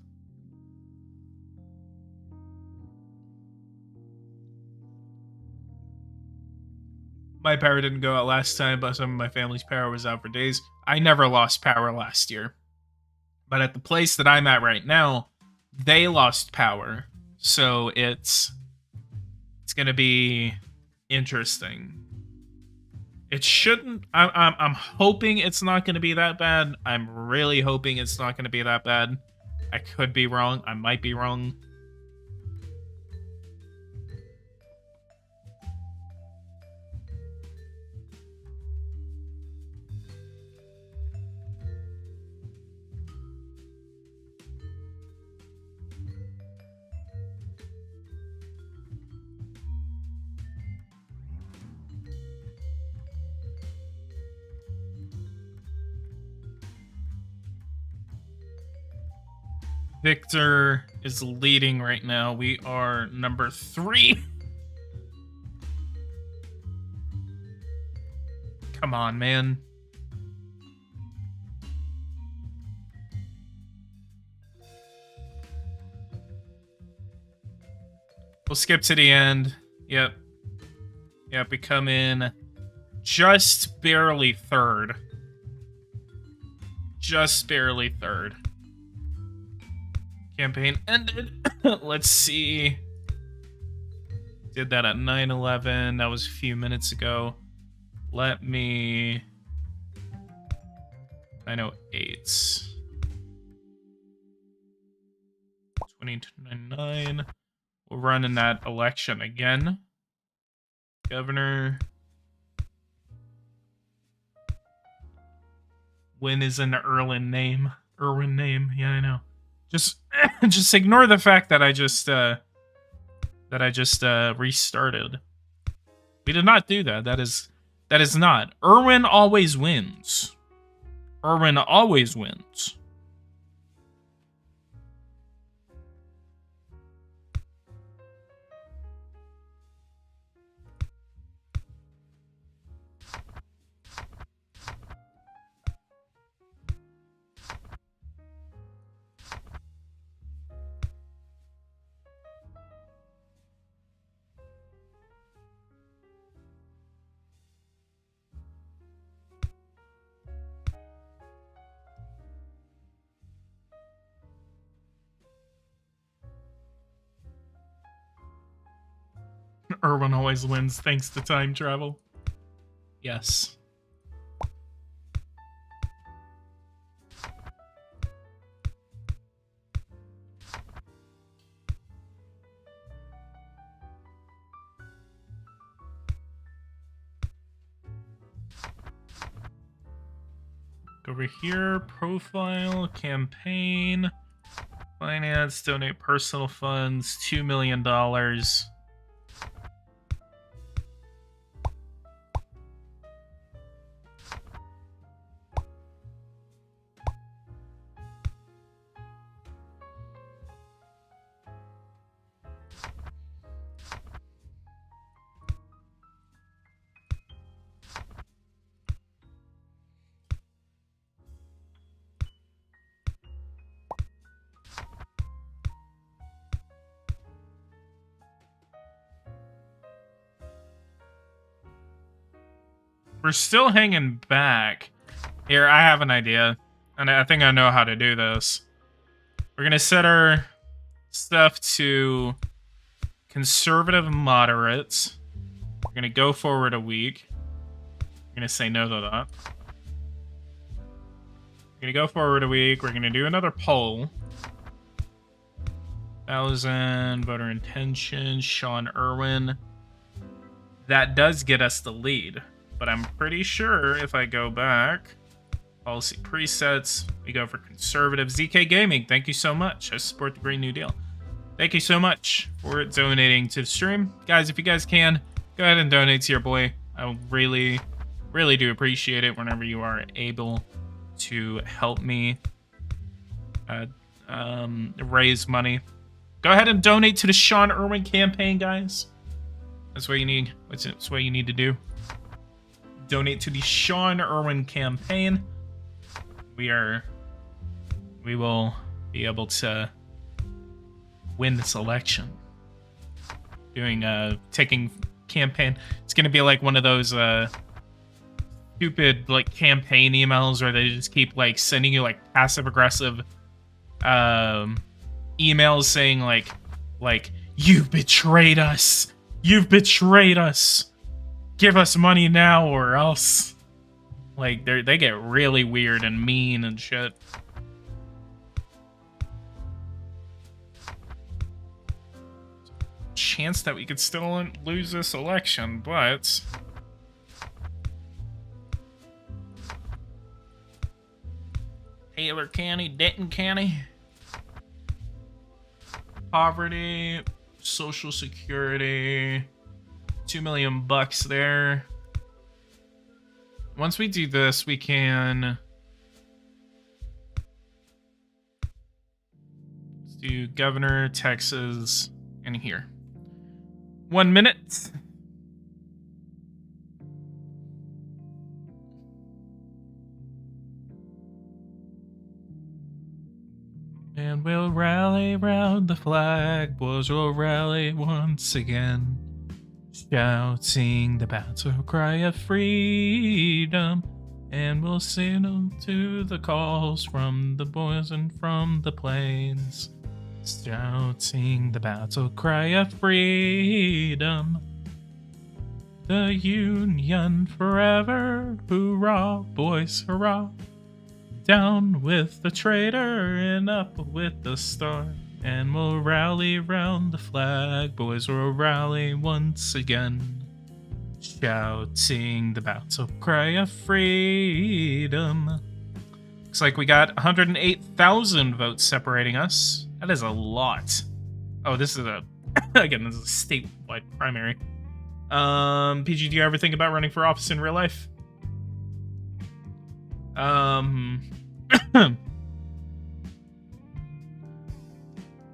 My power didn't go out last time, but some of my family's power was out for days. I never lost power last year. But at the place that I'm at right now, they lost power. So it's gonna be interesting. It shouldn't. I'm hoping it's not going to be that bad. I'm really hoping it's not going to be that bad. I could be wrong. I might be wrong. Victor is leading right now. We are number 3. Come on, man. We'll skip to the end. Yep. Yep, we come in just barely 3rd. Just barely 3rd. Campaign ended. Let's see. Did that at 9:11. That was a few minutes ago. Let me... 9:08. 2299. We'll run in that election again. Governor. Win is an Irwin name. Yeah, I know. Just ignore the fact that I just restarted. We did not do that. That is not. Irwin always wins. Irwin always wins. Irwin always wins thanks to time travel. Yes. Go over here, profile, campaign, finance, donate personal funds, $2 million. We're still hanging back. Here, I have an idea. And I think I know how to do this. We're going to set our stuff to conservative moderates. We're going to go forward a week. We're going to say no to that. We're going to go forward a week. We're going to do another poll. 1,000 voter intention. Sean Irwin. That does get us the lead. But I'm pretty sure if I go back, policy presets, we go for conservative. CASHAPP, thank you so much. I support the Green New Deal. Thank you so much for donating to the stream. Guys, if you guys can, go ahead and donate to your boy. I really, really do appreciate it whenever you are able to help me raise money. Go ahead and donate to the Sean Irwin campaign, guys. That's what you need. That's what you need to do. Donate to the Sean Irwin campaign. We will be able to win this election. Taking campaign. It's gonna be like one of those stupid like campaign emails where they just keep like sending you like passive aggressive emails saying like you've betrayed us. You've betrayed us. Give us money now or else. Like, they get really weird and mean and shit. Chance that we could still lose this election, but... Taylor County, Denton County. Poverty, Social Security... $2 million there. Once we do this, we can let's do Governor, Texas, and here. 1 minute. And we'll rally round the flag, boys will rally once again. Shouting the battle cry of freedom, and we'll signal to the calls from the boys and from the plains. Shouting the battle cry of freedom. The Union forever, hoorah, boys, hurrah. Down with the traitor and up with the star. And we'll rally round the flag, boys, we'll rally once again. Shouting the battle cry of freedom. Looks like we got 108,000 votes separating us. That is a lot. Oh, this is a... again, this is a statewide primary. PG, do you ever think about running for office in real life?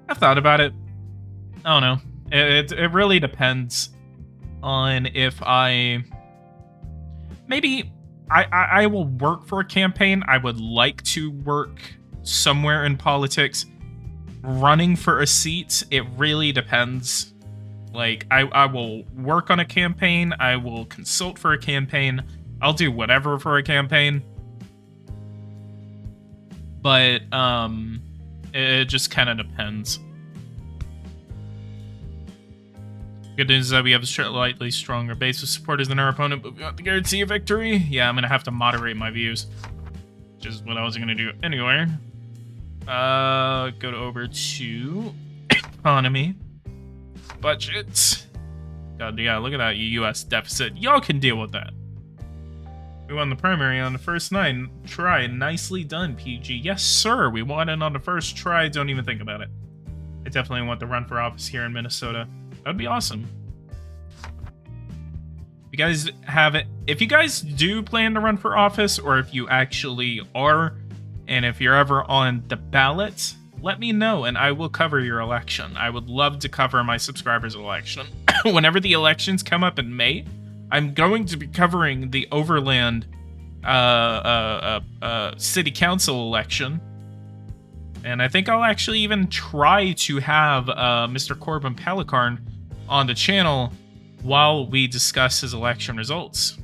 I've thought about it. I don't know. It really depends on if maybe I will work for a campaign. I would like to work somewhere in politics. Running for a seat, it really depends. Like, I will work on a campaign. I will consult for a campaign. I'll do whatever for a campaign. But, it just kind of depends. Good news is that we have a slightly stronger base of supporters than our opponent, but we got the guarantee of victory. Yeah, I'm gonna have to moderate my views, which is what I was gonna do anyway. Go over to economy, budget. God, yeah, look at that U.S. deficit. Y'all can deal with that. We won the primary on the first try. Nicely done, PG. Yes, sir. We won it on the first try. Don't even think about it. I definitely want to run for office here in Minnesota. That'd be awesome. If you guys have it, if you guys do plan to run for office, or if you actually are, and if you're ever on the ballot, let me know and I will cover your election. I would love to cover my subscribers' election. Whenever the elections come up in May, I'm going to be covering the Overland City Council election. And I think I'll actually even try to have Mr. Corbin Pelicarn on the channel while we discuss his election results.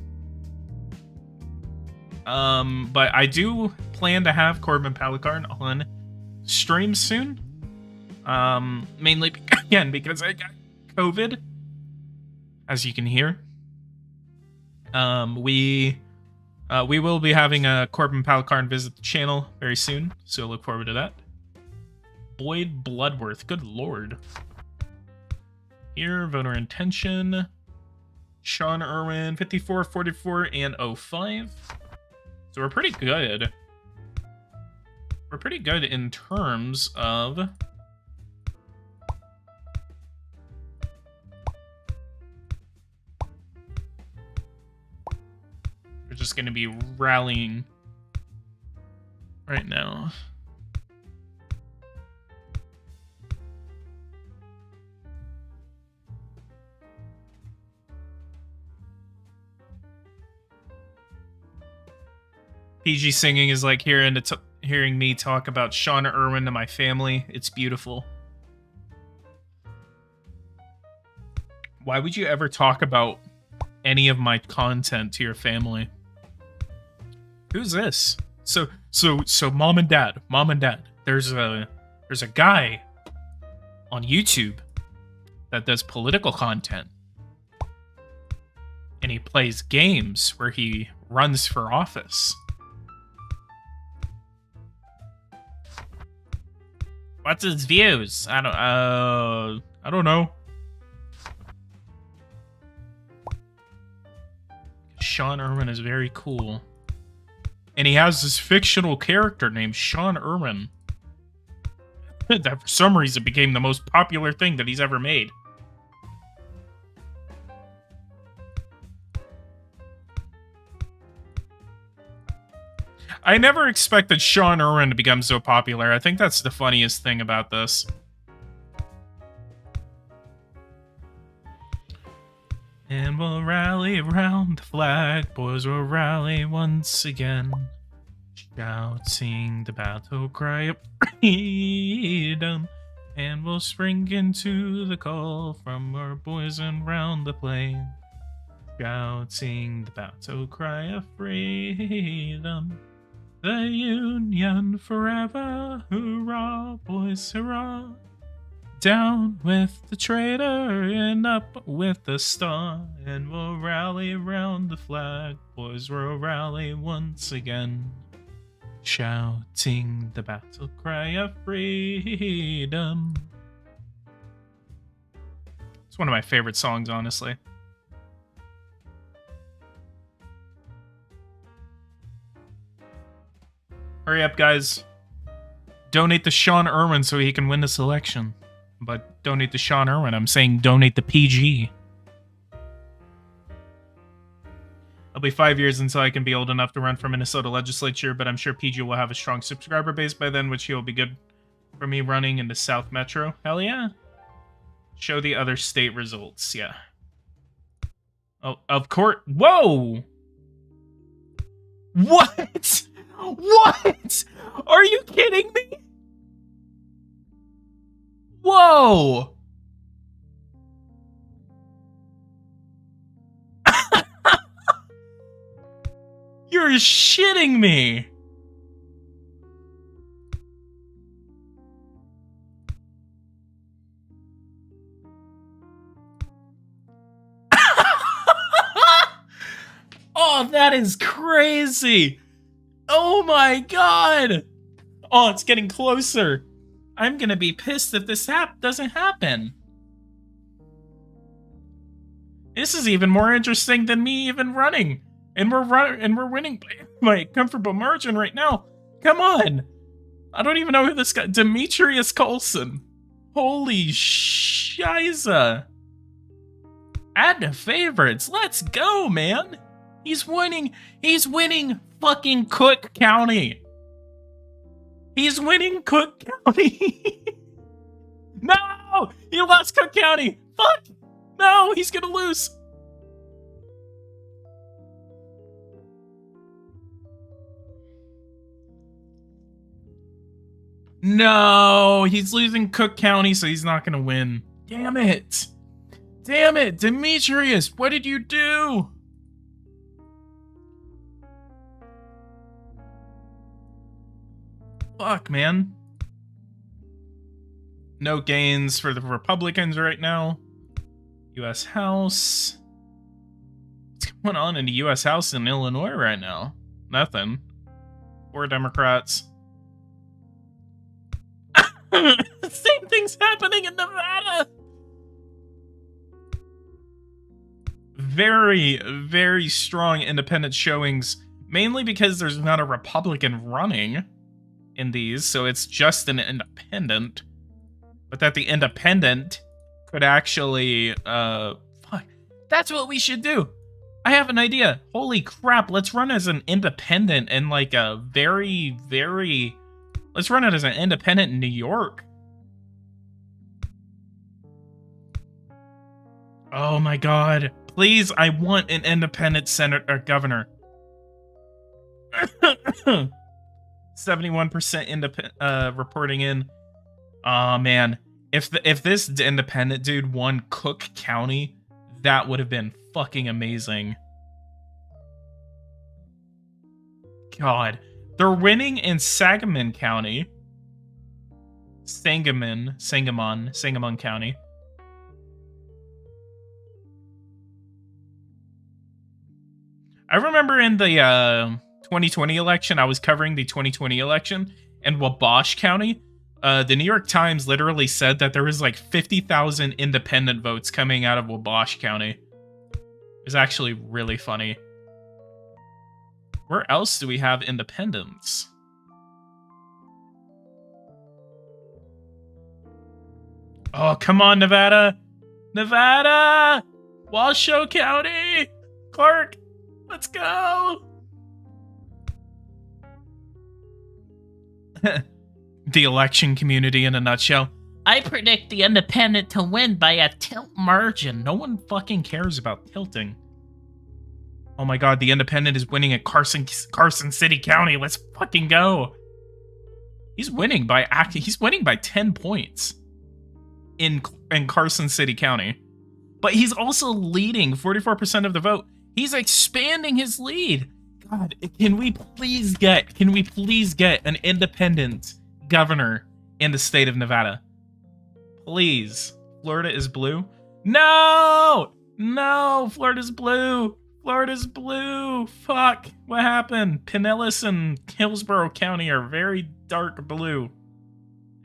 But I do plan to have Corbin Pelicarn on stream soon. Mainly, again, because I got COVID, as you can hear. We will be having a Corbin Pelicarn visit the channel very soon, so look forward to that. Boyd Bloodworth, good lord. Here, voter intention. Sean Irwin, 54, 44, and 05. So we're pretty good. We're pretty good in terms of... We're just going to be rallying right now. PG singing is like hearing me talk about Shauna Irwin to my family. It's beautiful. Why would you ever talk about any of my content to your family? Who's this? So mom and dad. There's a guy on YouTube that does political content. And he plays games where he runs for office. What's his views? I don't know. Sean Irwin is very cool. And he has this fictional character named Sean Irwin. That for some reason became the most popular thing that he's ever made. I never expected Sean Irwin to become so popular. I think that's the funniest thing about this. And we'll rally around the flag, boys will rally once again, shouting the battle cry of freedom. And we'll spring into the call from our boys around the plain, shouting the battle cry of freedom. The Union forever, hurrah, boys, hurrah. Down with the traitor and up with the star. And we'll rally around the flag, boys, we'll rally once again, shouting the battle cry of freedom. It's one of my favorite songs, honestly. Hurry up, guys. Donate to Sean Irwin so he can win this election. But donate to Sean Irwin. I'm saying donate to PG. It'll be 5 years until I can be old enough to run for Minnesota legislature, but I'm sure PG will have a strong subscriber base by then, which will be good for me running in the South Metro. Hell yeah. Show the other state results. Yeah. Oh, of course. Whoa! What? What? Are you kidding me? Whoa! You're shitting me! Oh, that is crazy. Oh my god. Oh, it's getting closer. I'm gonna be pissed if this doesn't happen. This is even more interesting than me even running. And we're winning by a comfortable margin right now. Come on. I don't even know who this guy... Demetrius Coulson. Holy shiza. Add to favorites. Let's go, man. He's winning. He's winning fucking Cook County. He's winning Cook County. No! He lost Cook County. Fuck! No, he's gonna lose. No, he's losing Cook County, so he's not gonna win. Damn it. Damn it, Demetrius, what did you do? Fuck, man. No gains for the Republicans right now. U.S. House. What's going on in the U.S. House in Illinois right now? Nothing. 4 Democrats. Same thing's happening in Nevada. Very, very strong independent showings, mainly because there's not a Republican running in these, so it's just an independent. But that the independent could actually, fuck. That's what we should do. I have an idea. Holy crap, let's run as an independent and like a very, very... Let's run it as an independent in New York. Oh my god. Please, I want an independent senator or governor. 71% reporting in. Oh man. If this independent dude won Cook County, that would have been fucking amazing. God. They're winning in Sangamon County. Sangamon County. I remember in the 2020 election, I was covering the 2020 election in Wabash County. The New York Times literally said that there was like 50,000 independent votes coming out of Wabash County. It was actually really funny. Where else do we have independents? Oh, come on, Nevada! Nevada! Washoe County! Clark! Let's go! The election community in a nutshell. I predict the independent to win by a tilt margin. No one fucking cares about tilting. Oh my god, the independent is winning at Carson City County. Let's fucking go. He's winning by 10 points in Carson City County. But he's also leading 44% of the vote. He's expanding his lead. God, can we please get an independent governor in the state of Nevada? Please. Florida is blue? No! No, Florida's blue. Florida's blue. Fuck. What happened? Pinellas and Hillsborough County are very dark blue.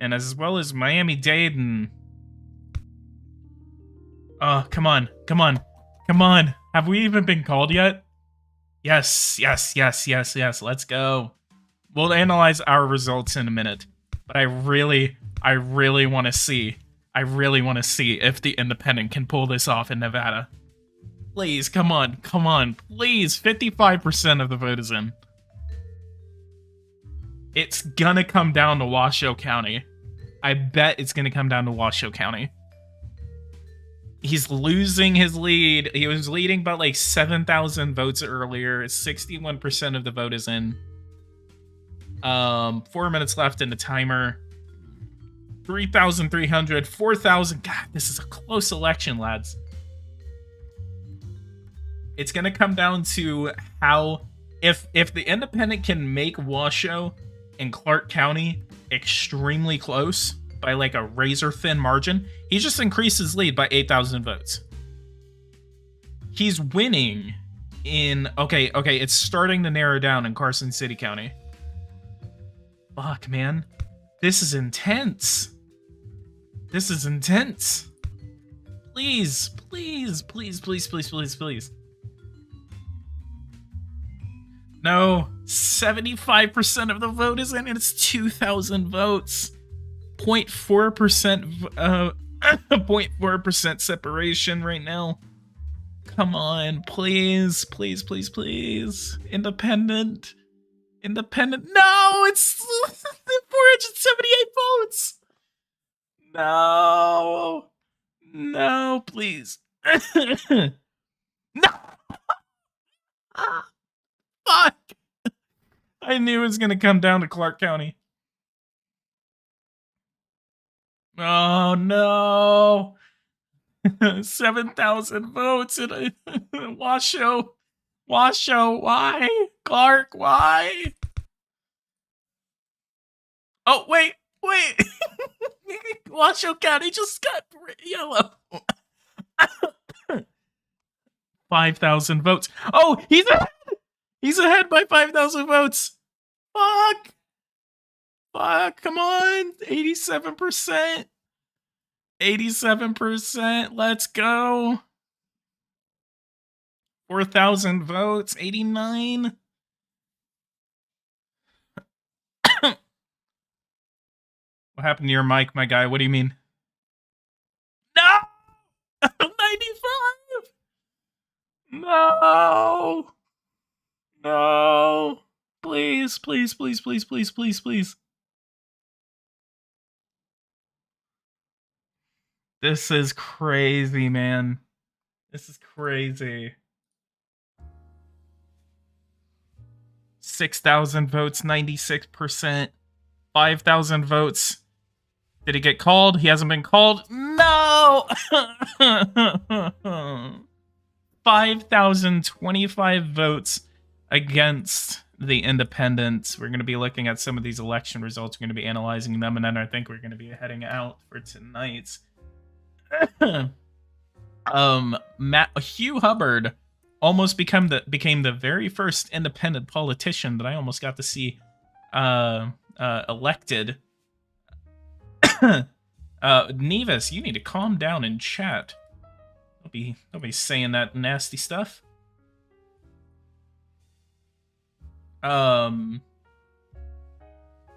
And as well as Miami-Dade and... Oh, come on. Come on. Come on. Have we even been called yet? Yes. Let's go. We'll analyze our results in a minute. But I really want to see. I really want to see if the independent can pull this off in Nevada. Please, come on, please. 55% of the vote is in. It's gonna come down to Washoe County. I bet it's gonna come down to Washoe County. He's losing his lead. He was leading by like 7,000 votes earlier. 61% of the vote is in. 4 minutes left in the timer. 3,300, 4,000. God, this is a close election, lads. It's gonna come down to how if the independent can make Washoe and Clark County extremely close by like a razor thin margin, he just increased his lead by 8,000 votes. He's winning Okay, it's starting to narrow down in Carson City County. Fuck, man. This is intense. This is intense. Please, please, please, please, please, please, please. No, 75% of the vote is in, and it's 2,000 votes. 0.4%, 0.4% separation right now. Come on, please, please, please, please. Independent. Independent. No, it's 478 votes. No. No, please. No. Fuck. I knew it was going to come down to Clark County. Oh, no. 7,000 votes in Washoe. Washoe, why? Clark, why? Oh, wait. Washoe County just got yellow. 5,000 votes. Oh, he's ahead. He's ahead by 5,000 votes. Fuck. Fuck, come on. 87%. 87%. Let's go. 4,000 votes. 89. What happened to your mic, my guy? What do you mean? No! 95! No! No! Please, please, please, please, please, please, please. This is crazy, man. This is crazy. 6,000 votes, 96%. 5,000 votes. Did he get called? He hasn't been called. No! 5,025 votes against the independents. We're going to be looking at some of these election results. We're going to be analyzing them, and then I think we're going to be heading out for tonight. Hugh Hubbard almost became the very first independent politician that I almost got to see elected. Nevis, you need to calm down in chat. Don't be saying that nasty stuff. Your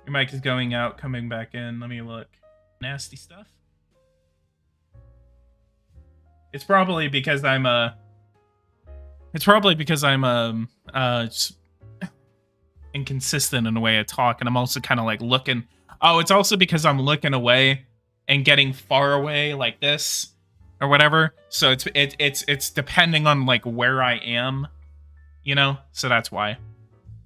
mic is going out, coming back in. Let me look. Nasty stuff. It's probably because I'm just inconsistent in the way I talk, and I'm also kind of like looking. Oh, it's also because I'm looking away and getting far away like this or whatever. So it's depending on like where I am, you know. So that's why.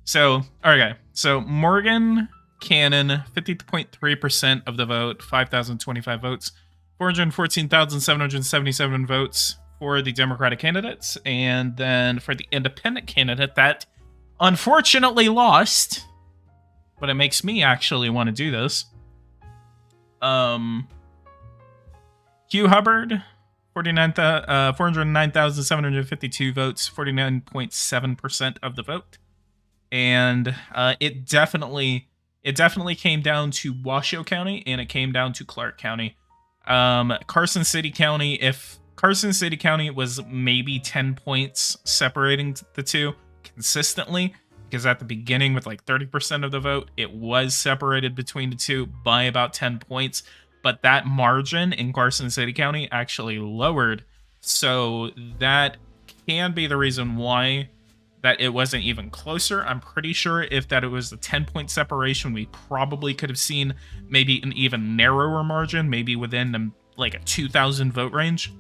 So okay. So Morgan Cannon, 50.3% of the vote, 5,025 votes, 414,777 votes for the Democratic candidates, and then for the independent candidate that unfortunately lost, but it makes me actually want to do this. Hugh Hubbard, 409,752 votes, 49.7% of the vote, and it definitely came down to Washoe County, and it came down to Clark County. Carson City County, if Carson City County was maybe 10 points separating the two consistently, because at the beginning with like 30% of the vote, it was separated between the two by about 10 points, but that margin in Carson City County actually lowered, so that can be the reason why that it wasn't even closer. I'm pretty sure if that it was a 10-point separation, we probably could have seen maybe an even narrower margin, maybe within like a 2,000 vote range.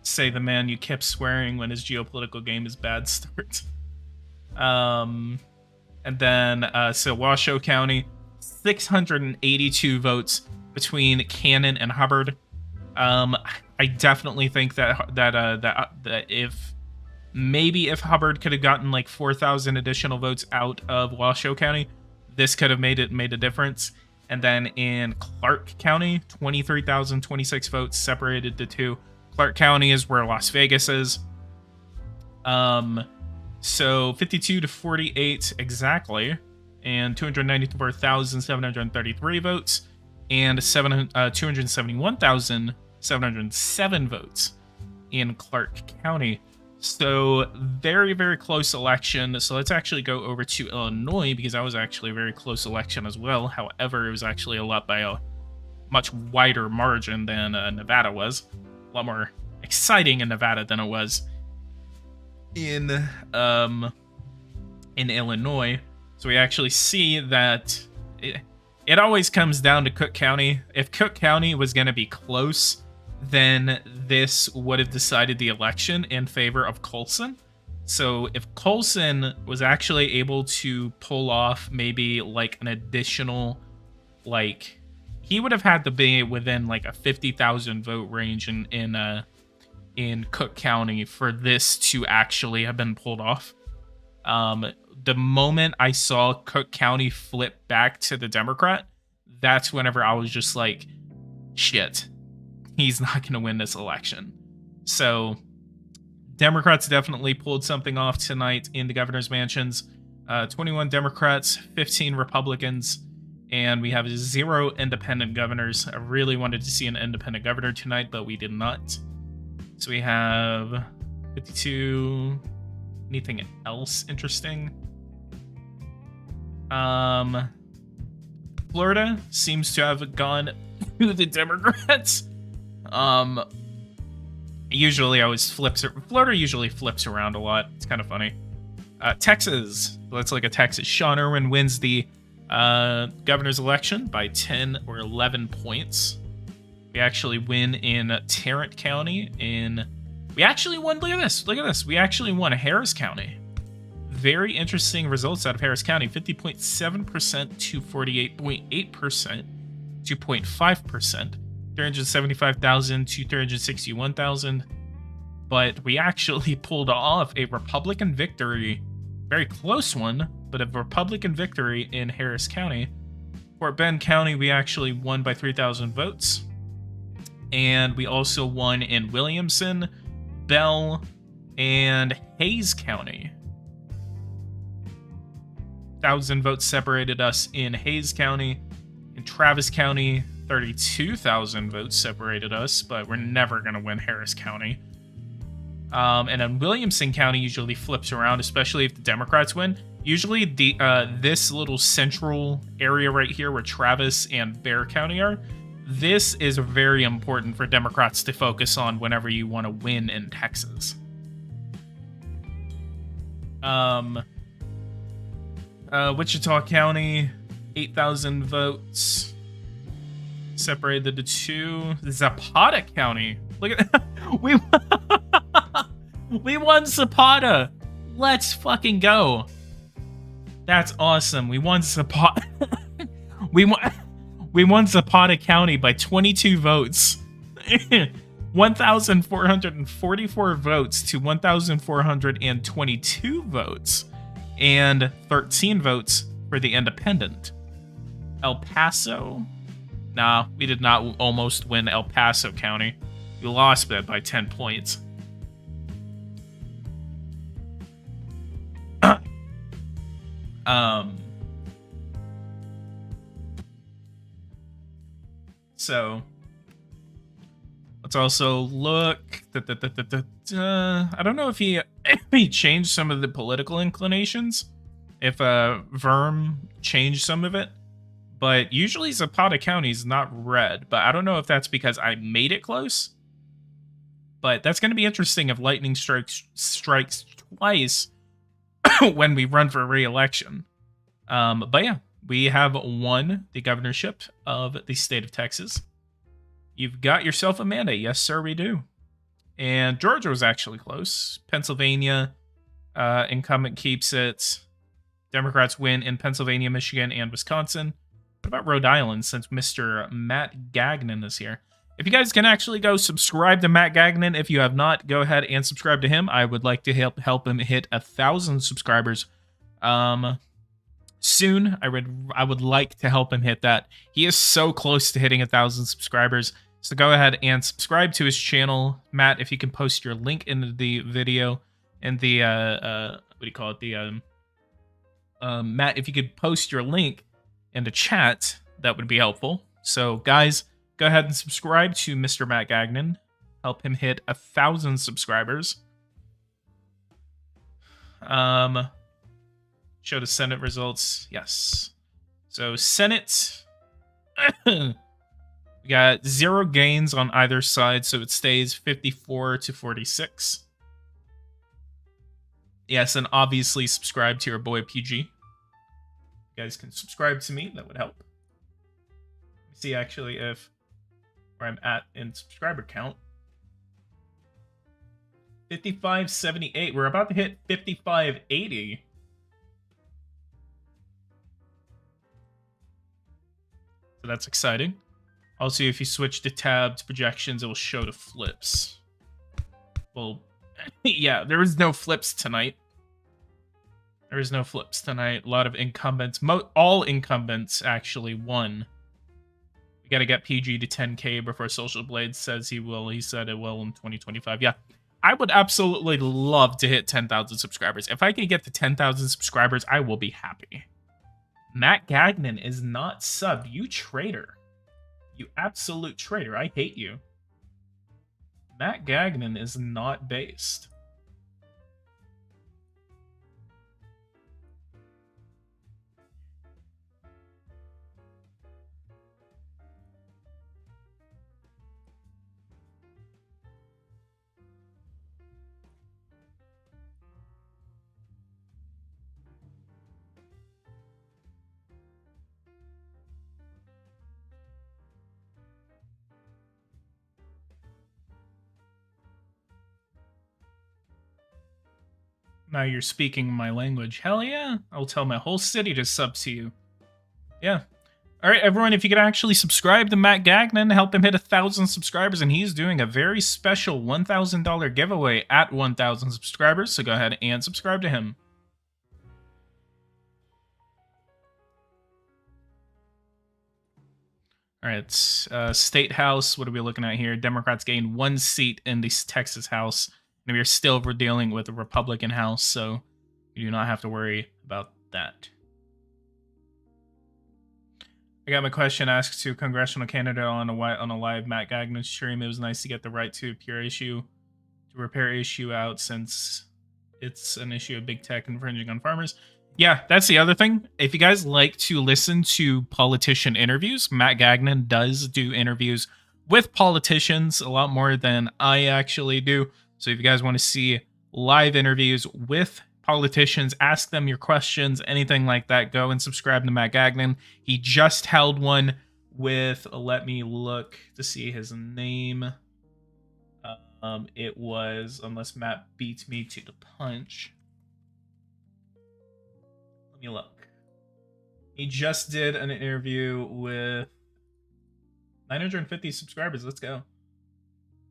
Say the man you kept swearing when his geopolitical game is bad start. And then so Washoe County, 682 votes between Cannon and Hubbard. I definitely think that if Hubbard could have gotten like 4,000 additional votes out of Washoe County, this could have made a difference. And then in Clark County, 23,026 votes separated the two. Clark County is where Las Vegas is. So 52 to 48 exactly, and 294,733 votes, and 271,707 votes in Clark County. So very, very close election. So let's actually go over to Illinois, because that was actually a very close election as well. However, it was actually a lot by a much wider margin than Nevada was. A lot more exciting in Nevada than it was in Illinois. So we actually see that it always comes down to Cook County. If Cook County was going to be close, then this would have decided the election in favor of Coulson. So if Coulson was actually able to pull off maybe like an additional, like, he would have had to be within like a 50,000 vote range in Cook County for this to actually have been pulled off. The moment I saw Cook County flip back to the Democrat, that's whenever I was just like, shit, he's not going to win this election. So Democrats definitely pulled something off tonight in the governor's mansions. 21 Democrats, 15 Republicans, and we have 0 independent governors. I really wanted to see an independent governor tonight, but we did not. So we have 52. Anything else interesting? Florida seems to have gone to the Democrats. Usually always flips. Florida usually flips around a lot. It's kind of funny. Texas. Let's look at Texas. Sean Irwin wins the governor's election by 10 or 11 points. We actually win in Tarrant County. We actually won. Look at this. Look at this. We actually won Harris County. Very interesting results out of Harris County. 50.7% to 48.8%, 2.5%. 375,000 to 361,000. But we actually pulled off a Republican victory. Very close one, but a Republican victory in Harris County. Fort Bend County, we actually won by 3,000 votes. And we also won in Williamson, Bell, and Hayes County. 1,000 votes separated us in Hayes County. In Travis County, 32,000 votes separated us, but we're never going to win Harris County. And then Williamson County usually flips around, especially if the Democrats win. Usually this little central area right here where Travis and Bear County are, this is very important for Democrats to focus on whenever you want to win in Texas. Wichita County, 8,000 votes separated the two. Zapata County, look at that. We won Zapata. Let's fucking go. That's awesome. We won Zapata. we won Zapata County by 22 votes. 1,444 votes to 1,422 votes. And 13 votes for the independent. El Paso. Nah, we did not almost win El Paso County. We lost that by 10 points. So let's also look. I don't know if he changed some of the political inclinations. If Verm changed some of it, but usually Zapata County is not red. But I don't know if that's because I made it close. But that's going to be interesting if lightning strikes twice when we run for re-election. But yeah, we have won the governorship of the state of Texas. You've got yourself a mandate. Yes, sir, we do. And Georgia was actually close. Pennsylvania, incumbent keeps it. Democrats win in Pennsylvania, Michigan, and Wisconsin. What about Rhode Island, since Mr. Matt Gagnon is here? If you guys can actually go subscribe to Matt Gagnon, if you have not, go ahead and subscribe to him. I would like to help him hit 1,000 subscribers soon. I would like to help him hit that. He is so close to hitting 1,000 subscribers. So go ahead and subscribe to his channel. Matt, if you can post your link into the video, And the what do you call it? The Matt, if you could post your link in the chat, that would be helpful. So, guys, go ahead and subscribe to Mr. Matt Gagnon. Help him hit 1,000 subscribers. Show the Senate results. Yes. So, Senate, we got 0 gains on either side, so it stays 54 to 46. Yes, and obviously subscribe to your boy PG. You guys can subscribe to me, that would help. Let me see actually if where I'm at in subscriber count. 5578. We're about to hit 5580. So that's exciting. Also, if you switch the tab to projections, it will show the flips. Well, yeah, there is no flips tonight. There is no flips tonight. A lot of incumbents. All incumbents actually won. We got to get PG to 10K before Social Blade says he will. He said it will in 2025. Yeah, I would absolutely love to hit 10,000 subscribers. If I can get to 10,000 subscribers, I will be happy. Matt Gagnon is not subbed. You traitor. You absolute traitor. I hate you. Matt Gagnon is not based. Now you're speaking my language. Hell yeah. I'll tell my whole city to sub to you. Yeah. All right, everyone, if you could actually subscribe to Matt Gagnon, help him hit 1,000 subscribers, and he's doing a very special $1,000 giveaway at 1,000 subscribers, so go ahead and subscribe to him. All right, State House, what are we looking at here? Democrats gained 1 seat in the Texas House, and we are still dealing with a Republican House, so you do not have to worry about that. I got my question asked to congressional candidate on a live Matt Gagnon stream. It was nice to get the right to repair issue out since it's an issue of big tech infringing on farmers. Yeah, that's the other thing. If you guys like to listen to politician interviews, Matt Gagnon does do interviews with politicians a lot more than I actually do. So if you guys want to see live interviews with politicians, ask them your questions, anything like that, go and subscribe to Matt Gagnon. He just held one with, let me look to see his name. It was, unless Matt beats me to the punch. Let me look. He just did an interview with 950 subscribers. Let's go.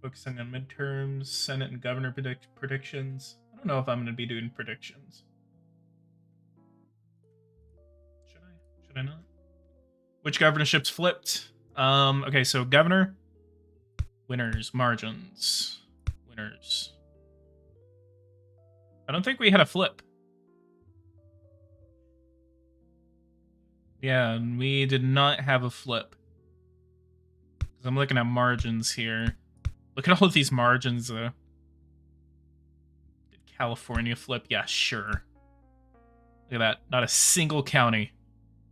Focusing on midterms, Senate and governor predictions. I don't know if I'm going to be doing predictions. Should I not? Which governorships flipped? Okay, so governor, winners, margins, winners. I don't think we had a flip. Yeah, we did not have a flip. Because I'm looking at margins here. Look at all of these margins, though. Did California flip? Yeah, sure. Look at that. Not a single county.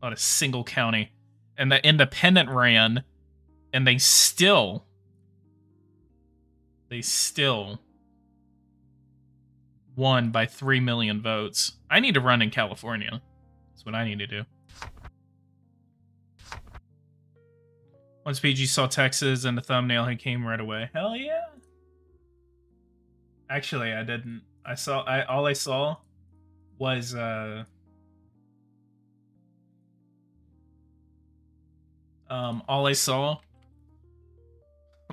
Not a single county. And the independent ran, and they still won by 3 million votes. I need to run in California. That's what I need to do. Once PG saw Texas and the thumbnail, he came right away. Hell yeah. Actually, I didn't. All I saw was all I saw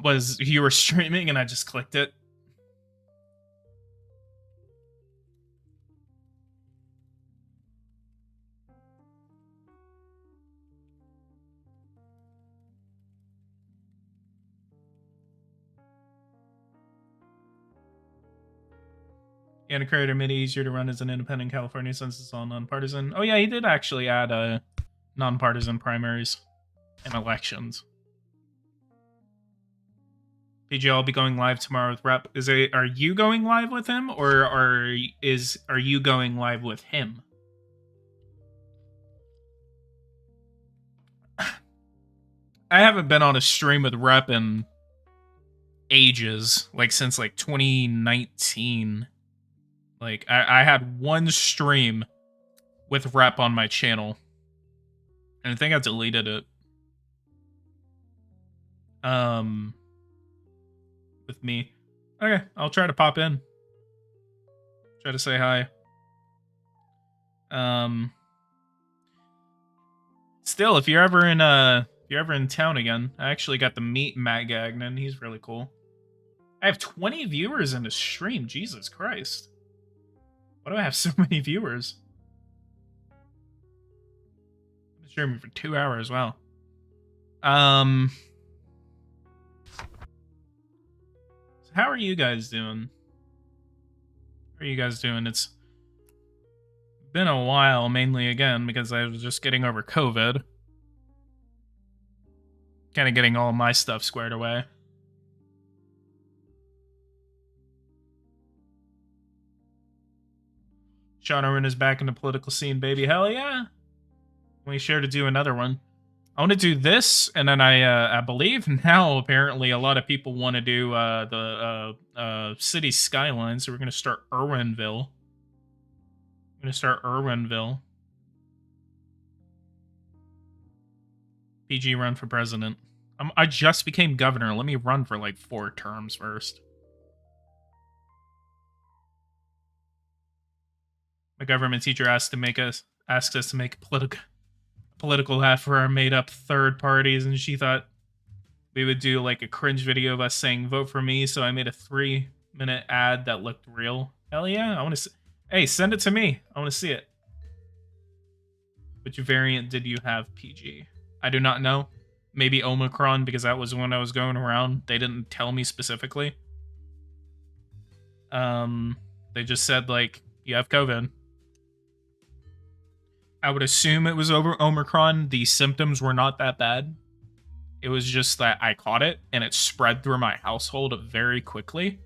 was you were streaming and I just clicked it. And a creator made it easier to run as an independent California since it's all nonpartisan. Oh yeah, he did actually add nonpartisan primaries and elections. PG, I'll be going live tomorrow with Rep. Are you going live with him, or are you going live with him? I haven't been on a stream with Rep in ages, like since like 2019. Like I had one stream with Rep on my channel, and I think I deleted it. With me. Okay, I'll try to pop in. Try to say hi. Still, if you're ever in town again, I actually got to meet Matt Gagnon. He's really cool. I have 20 viewers in the stream. Jesus Christ. Why do I have so many viewers? I've been streaming for 2 hours. Wow. So how are you guys doing? How are you guys doing? It's been a while, mainly again, because I was just getting over COVID. Kind of getting all my stuff squared away. Sean Irwin is back in the political scene, baby. Hell yeah. We sure to do another one. I want to do this, and then I believe now apparently a lot of people want to do the city skyline, so we're going to start Irwinville. PG run for president. I just became governor. Let me run for like 4 terms first. My government teacher asked us to make a political laugh for our made-up third parties, and she thought we would do like a cringe video of us saying vote for me, so I made a 3-minute ad that looked real. Hell yeah, I want to hey, send it to me. I want to see it. Which variant did you have, PG? I do not know. Maybe Omicron, because that was when I was going around. They didn't tell me specifically. They just said, like, you have COVID. I would assume it was over Omicron. The symptoms were not that bad. It was just that I caught it, and it spread through my household very quickly.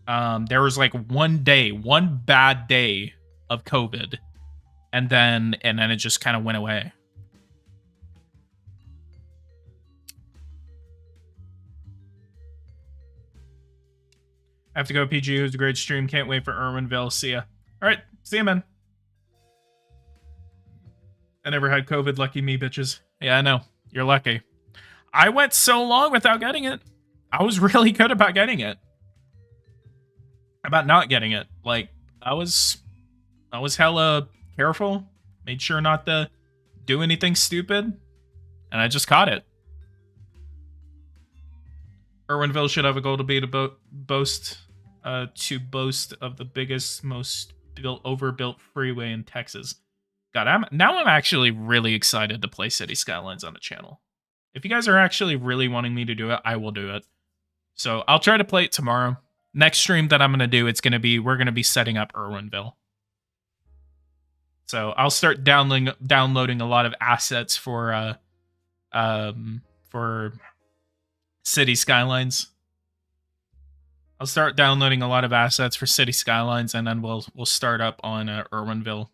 There was like one bad day of COVID, and then it just kind of went away. I have to go, PG. It was a great stream. Can't wait for Irwinville. See ya. All right, see ya, man. I never had COVID. Lucky me, bitches. Yeah, I know. You're lucky. I went so long without getting it. I was really good about getting it. About not getting it. Like, I was hella careful. Made sure not to do anything stupid. And I just caught it. Irwinville should have a goal to be to boast of the biggest, most overbuilt freeway in Texas. God, I'm actually really excited to play City Skylines on the channel. If you guys are actually really wanting me to do it, I will do it. So I'll try to play it tomorrow. Next stream that I'm gonna do, we're gonna be setting up Irwinville. So I'll start downloading a lot of assets for City Skylines. I'll start downloading a lot of assets for City Skylines, and then we'll start up on Irwinville.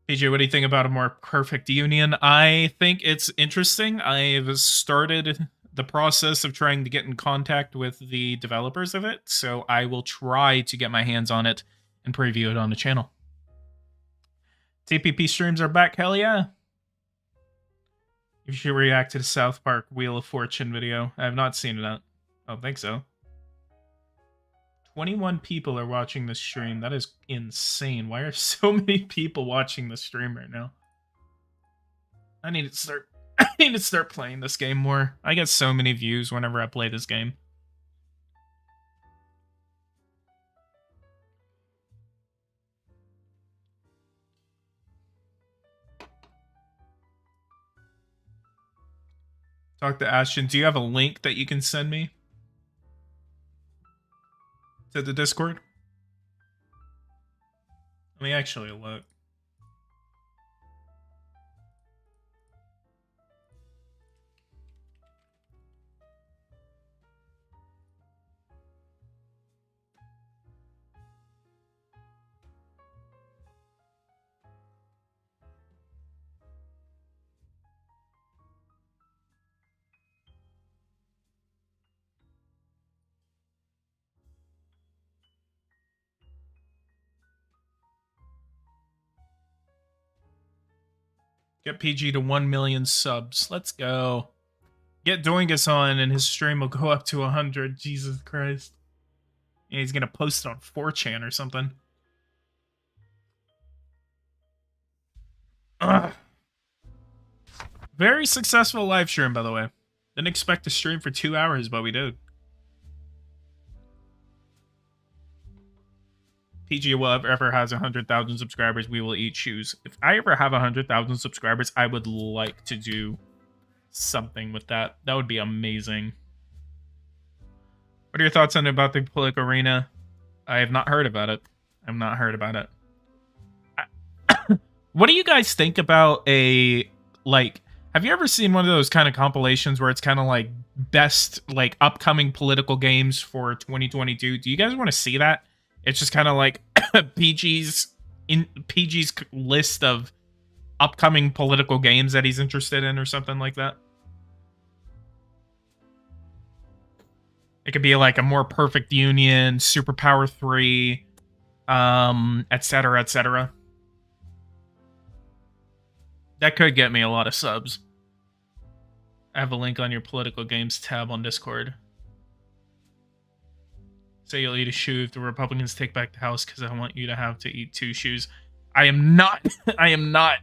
PJ, what do you think about a more perfect union? I think it's interesting. I've started the process of trying to get in contact with the developers of it, so I will try to get my hands on it and preview it on the channel. TPP streams are back, hell yeah. You should react to the South Park Wheel of Fortune video. I have not seen that. I don't think so. 21 people are watching this stream. That is insane. Why are so many people watching the stream right now? I need to start playing this game more. I get so many views whenever I play this game. Talk to Ashton. Do you have a link that you can send me? to the Discord. Let me actually look. Get PG to 1 million subs. Let's go. Get Doingus on and his stream will go up to 100. Jesus Christ. Yeah, he's going to post it on 4chan or something. Ugh. Very successful live stream, by the way. Didn't expect to stream for 2 hours, but we did. PG will ever has 100,000 subscribers, we will eat shoes. If I ever have 100,000 subscribers, I would like to do something with that. That would be amazing. What are your thoughts on about the political arena? I have not heard about it. I've not heard about it. What do you guys think about a, like, have you ever seen one of those kind of compilations where it's kind of like best, like, upcoming political games for 2022? Do you guys want to see that? It's just kind of like PG's list of upcoming political games that he's interested in or something like that. It could be like a More Perfect Union, Superpower 3, etc., etc. That could get me a lot of subs. I have a link on your political games tab on Discord. Say you'll eat a shoe if the Republicans take back the House because I want you to have to eat 2 shoes. I am not. I am not.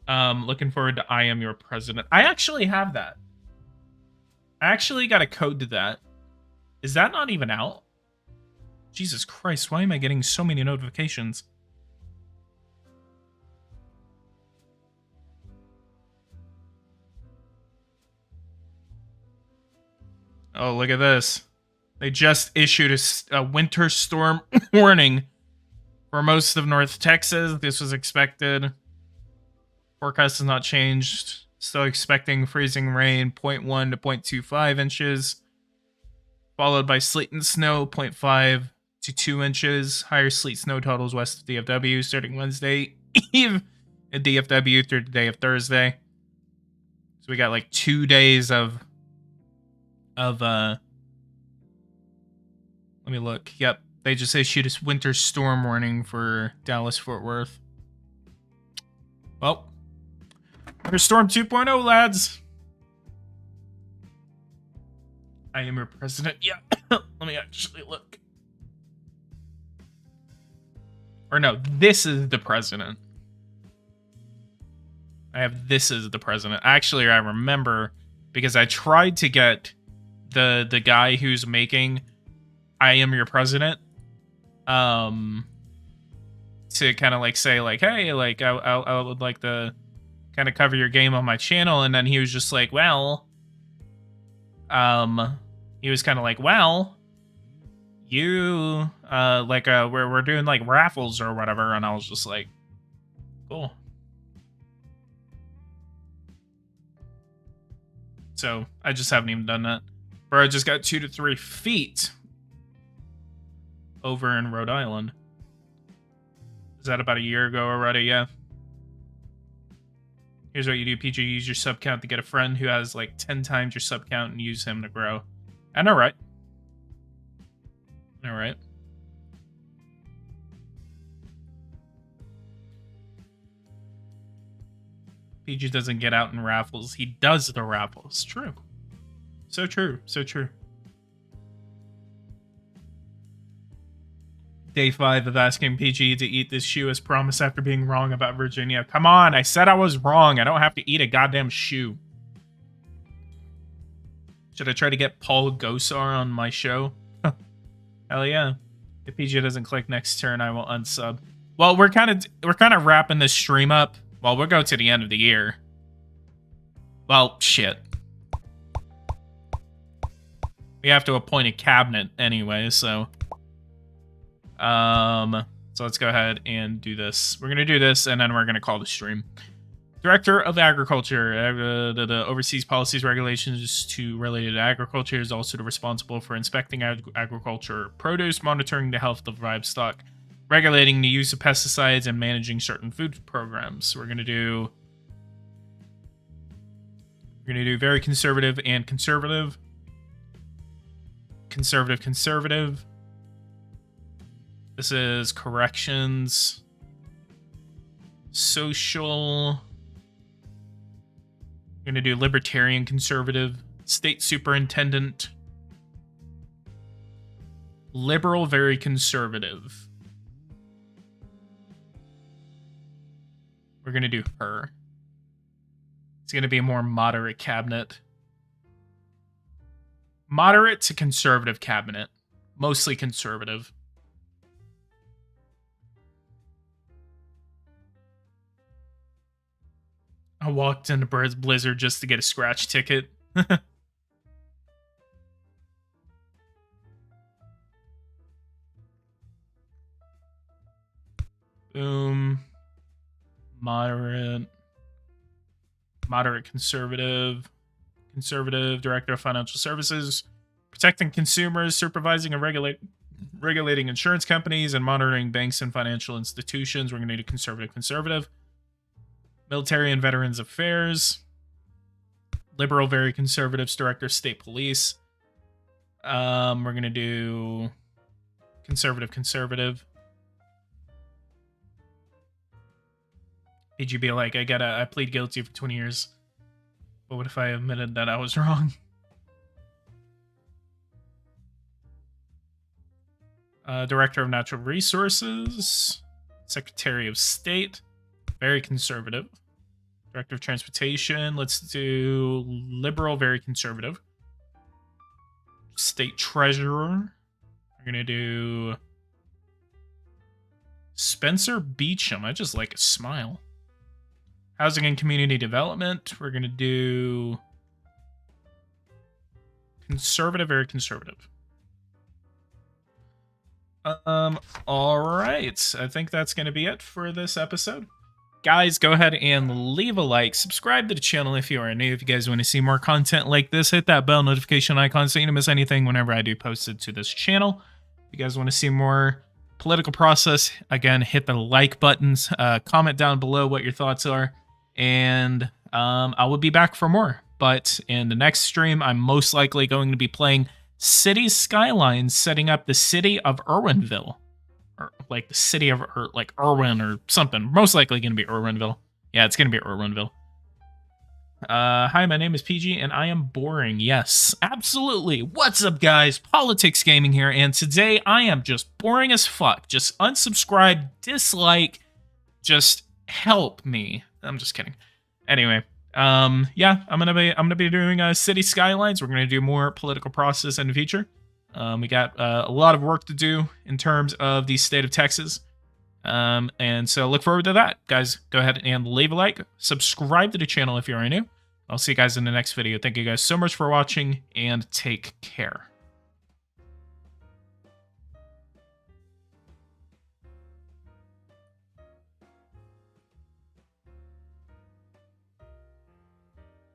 Looking forward to I Am Your President. I actually have that. I actually got a code to that. Is that not even out? Jesus Christ, why am I getting so many notifications? Oh, look at this. They just issued a winter storm warning for most of North Texas. This was expected. Forecast has not changed. Still expecting freezing rain, 0.1 to 0.25 inches. Followed by sleet and snow, 0.5 to 2 inches. Higher sleet snow totals west of DFW starting Wednesday Eve at DFW through the day of Thursday. So we got like 2 days of let me look. Yep. They just issued a winter storm warning for Dallas-Fort Worth. Well, winter storm 2.0, lads. I am your president. Yeah. Let me actually look. Or no, this is the president. I have this as the president. Actually, I remember because I tried to get the guy who's making I Am Your President to kind of like say like, hey, like I would like to kind of cover your game on my channel, and then he was just like, well, he was kind of like, well, you like we're doing like raffles or whatever, and I was just like, cool. So I just haven't even done that. Bro, I just got 2 to 3 feet over in Rhode Island. Is that about a year ago already? Yeah. Here's what you do, PG. Use your sub count to get a friend who has like 10 times your sub count and use him to grow. I know, right? All right. PG doesn't get out in raffles. He does the raffles. True. So true. So true. Day 5 of asking PG to eat this shoe as promised after being wrong about Virginia. Come on, I said I was wrong. I don't have to eat a goddamn shoe. Should I try to get Paul Gosar on my show? Hell yeah. If PG doesn't click next turn, I will unsub. Well, we're kind of wrapping this stream up. Well, we'll go to the end of the year. Well, shit. we have to appoint a cabinet anyway, so so let's go ahead and do this. We're gonna do this, and then we're gonna call the stream. Director of Agriculture oversees policies, regulations related to agriculture. Is also responsible for inspecting agriculture produce, monitoring the health of livestock, regulating the use of pesticides, and managing certain food programs. We're gonna do very conservative and conservative. Conservative. This is corrections. Social. We're going to do libertarian conservative. State superintendent. Liberal, very conservative. We're going to do her. It's going to be a more moderate cabinet. Moderate to conservative cabinet. Mostly conservative. I walked into Bird's Blizzard just to get a scratch ticket. Boom. Moderate conservative. Conservative Director of Financial Services. Protecting consumers, supervising and regulating insurance companies, and monitoring banks and financial institutions. We're going to need a conservative. Military and Veterans Affairs. Liberal, very conservatives, Director of State Police. We're going to do conservative. Did you be like, I plead guilty for 20 years. But what if I admitted that I was wrong? Director of Natural Resources. Secretary of State. Very conservative. Director of Transportation. Let's do liberal, very conservative. State Treasurer. We're going to do Spencer Beecham. I just like his smile. Housing and Community Development. We're going to do conservative, very conservative. All right. I think that's going to be it for this episode. Guys, go ahead and leave a like. Subscribe to the channel if you are new. If you guys want to see more content like this, hit that bell notification icon so you don't miss anything whenever I do post it to this channel. If you guys want to see more political process, again, hit the like buttons. Comment down below what your thoughts are. And I will be back for more. But in the next stream, I'm most likely going to be playing City Skylines, setting up the city of Irwinville. Or like the city of like Irwin or something. Most likely going to be Irwinville. Yeah, it's going to be Irwinville. Hi, my name is PG and I am boring. Yes, absolutely. What's up, guys? Politics Gaming here, and today I am just boring as fuck. Just unsubscribe, dislike, just help me. I'm just kidding. Anyway, yeah, I'm gonna be doing City Skylines. We're gonna do more political process in the future. We got a lot of work to do in terms of the state of Texas. And so look forward to that. Guys, go ahead and leave a like. Subscribe to the channel if you're new. I'll see you guys in the next video. Thank you guys so much for watching, and take care.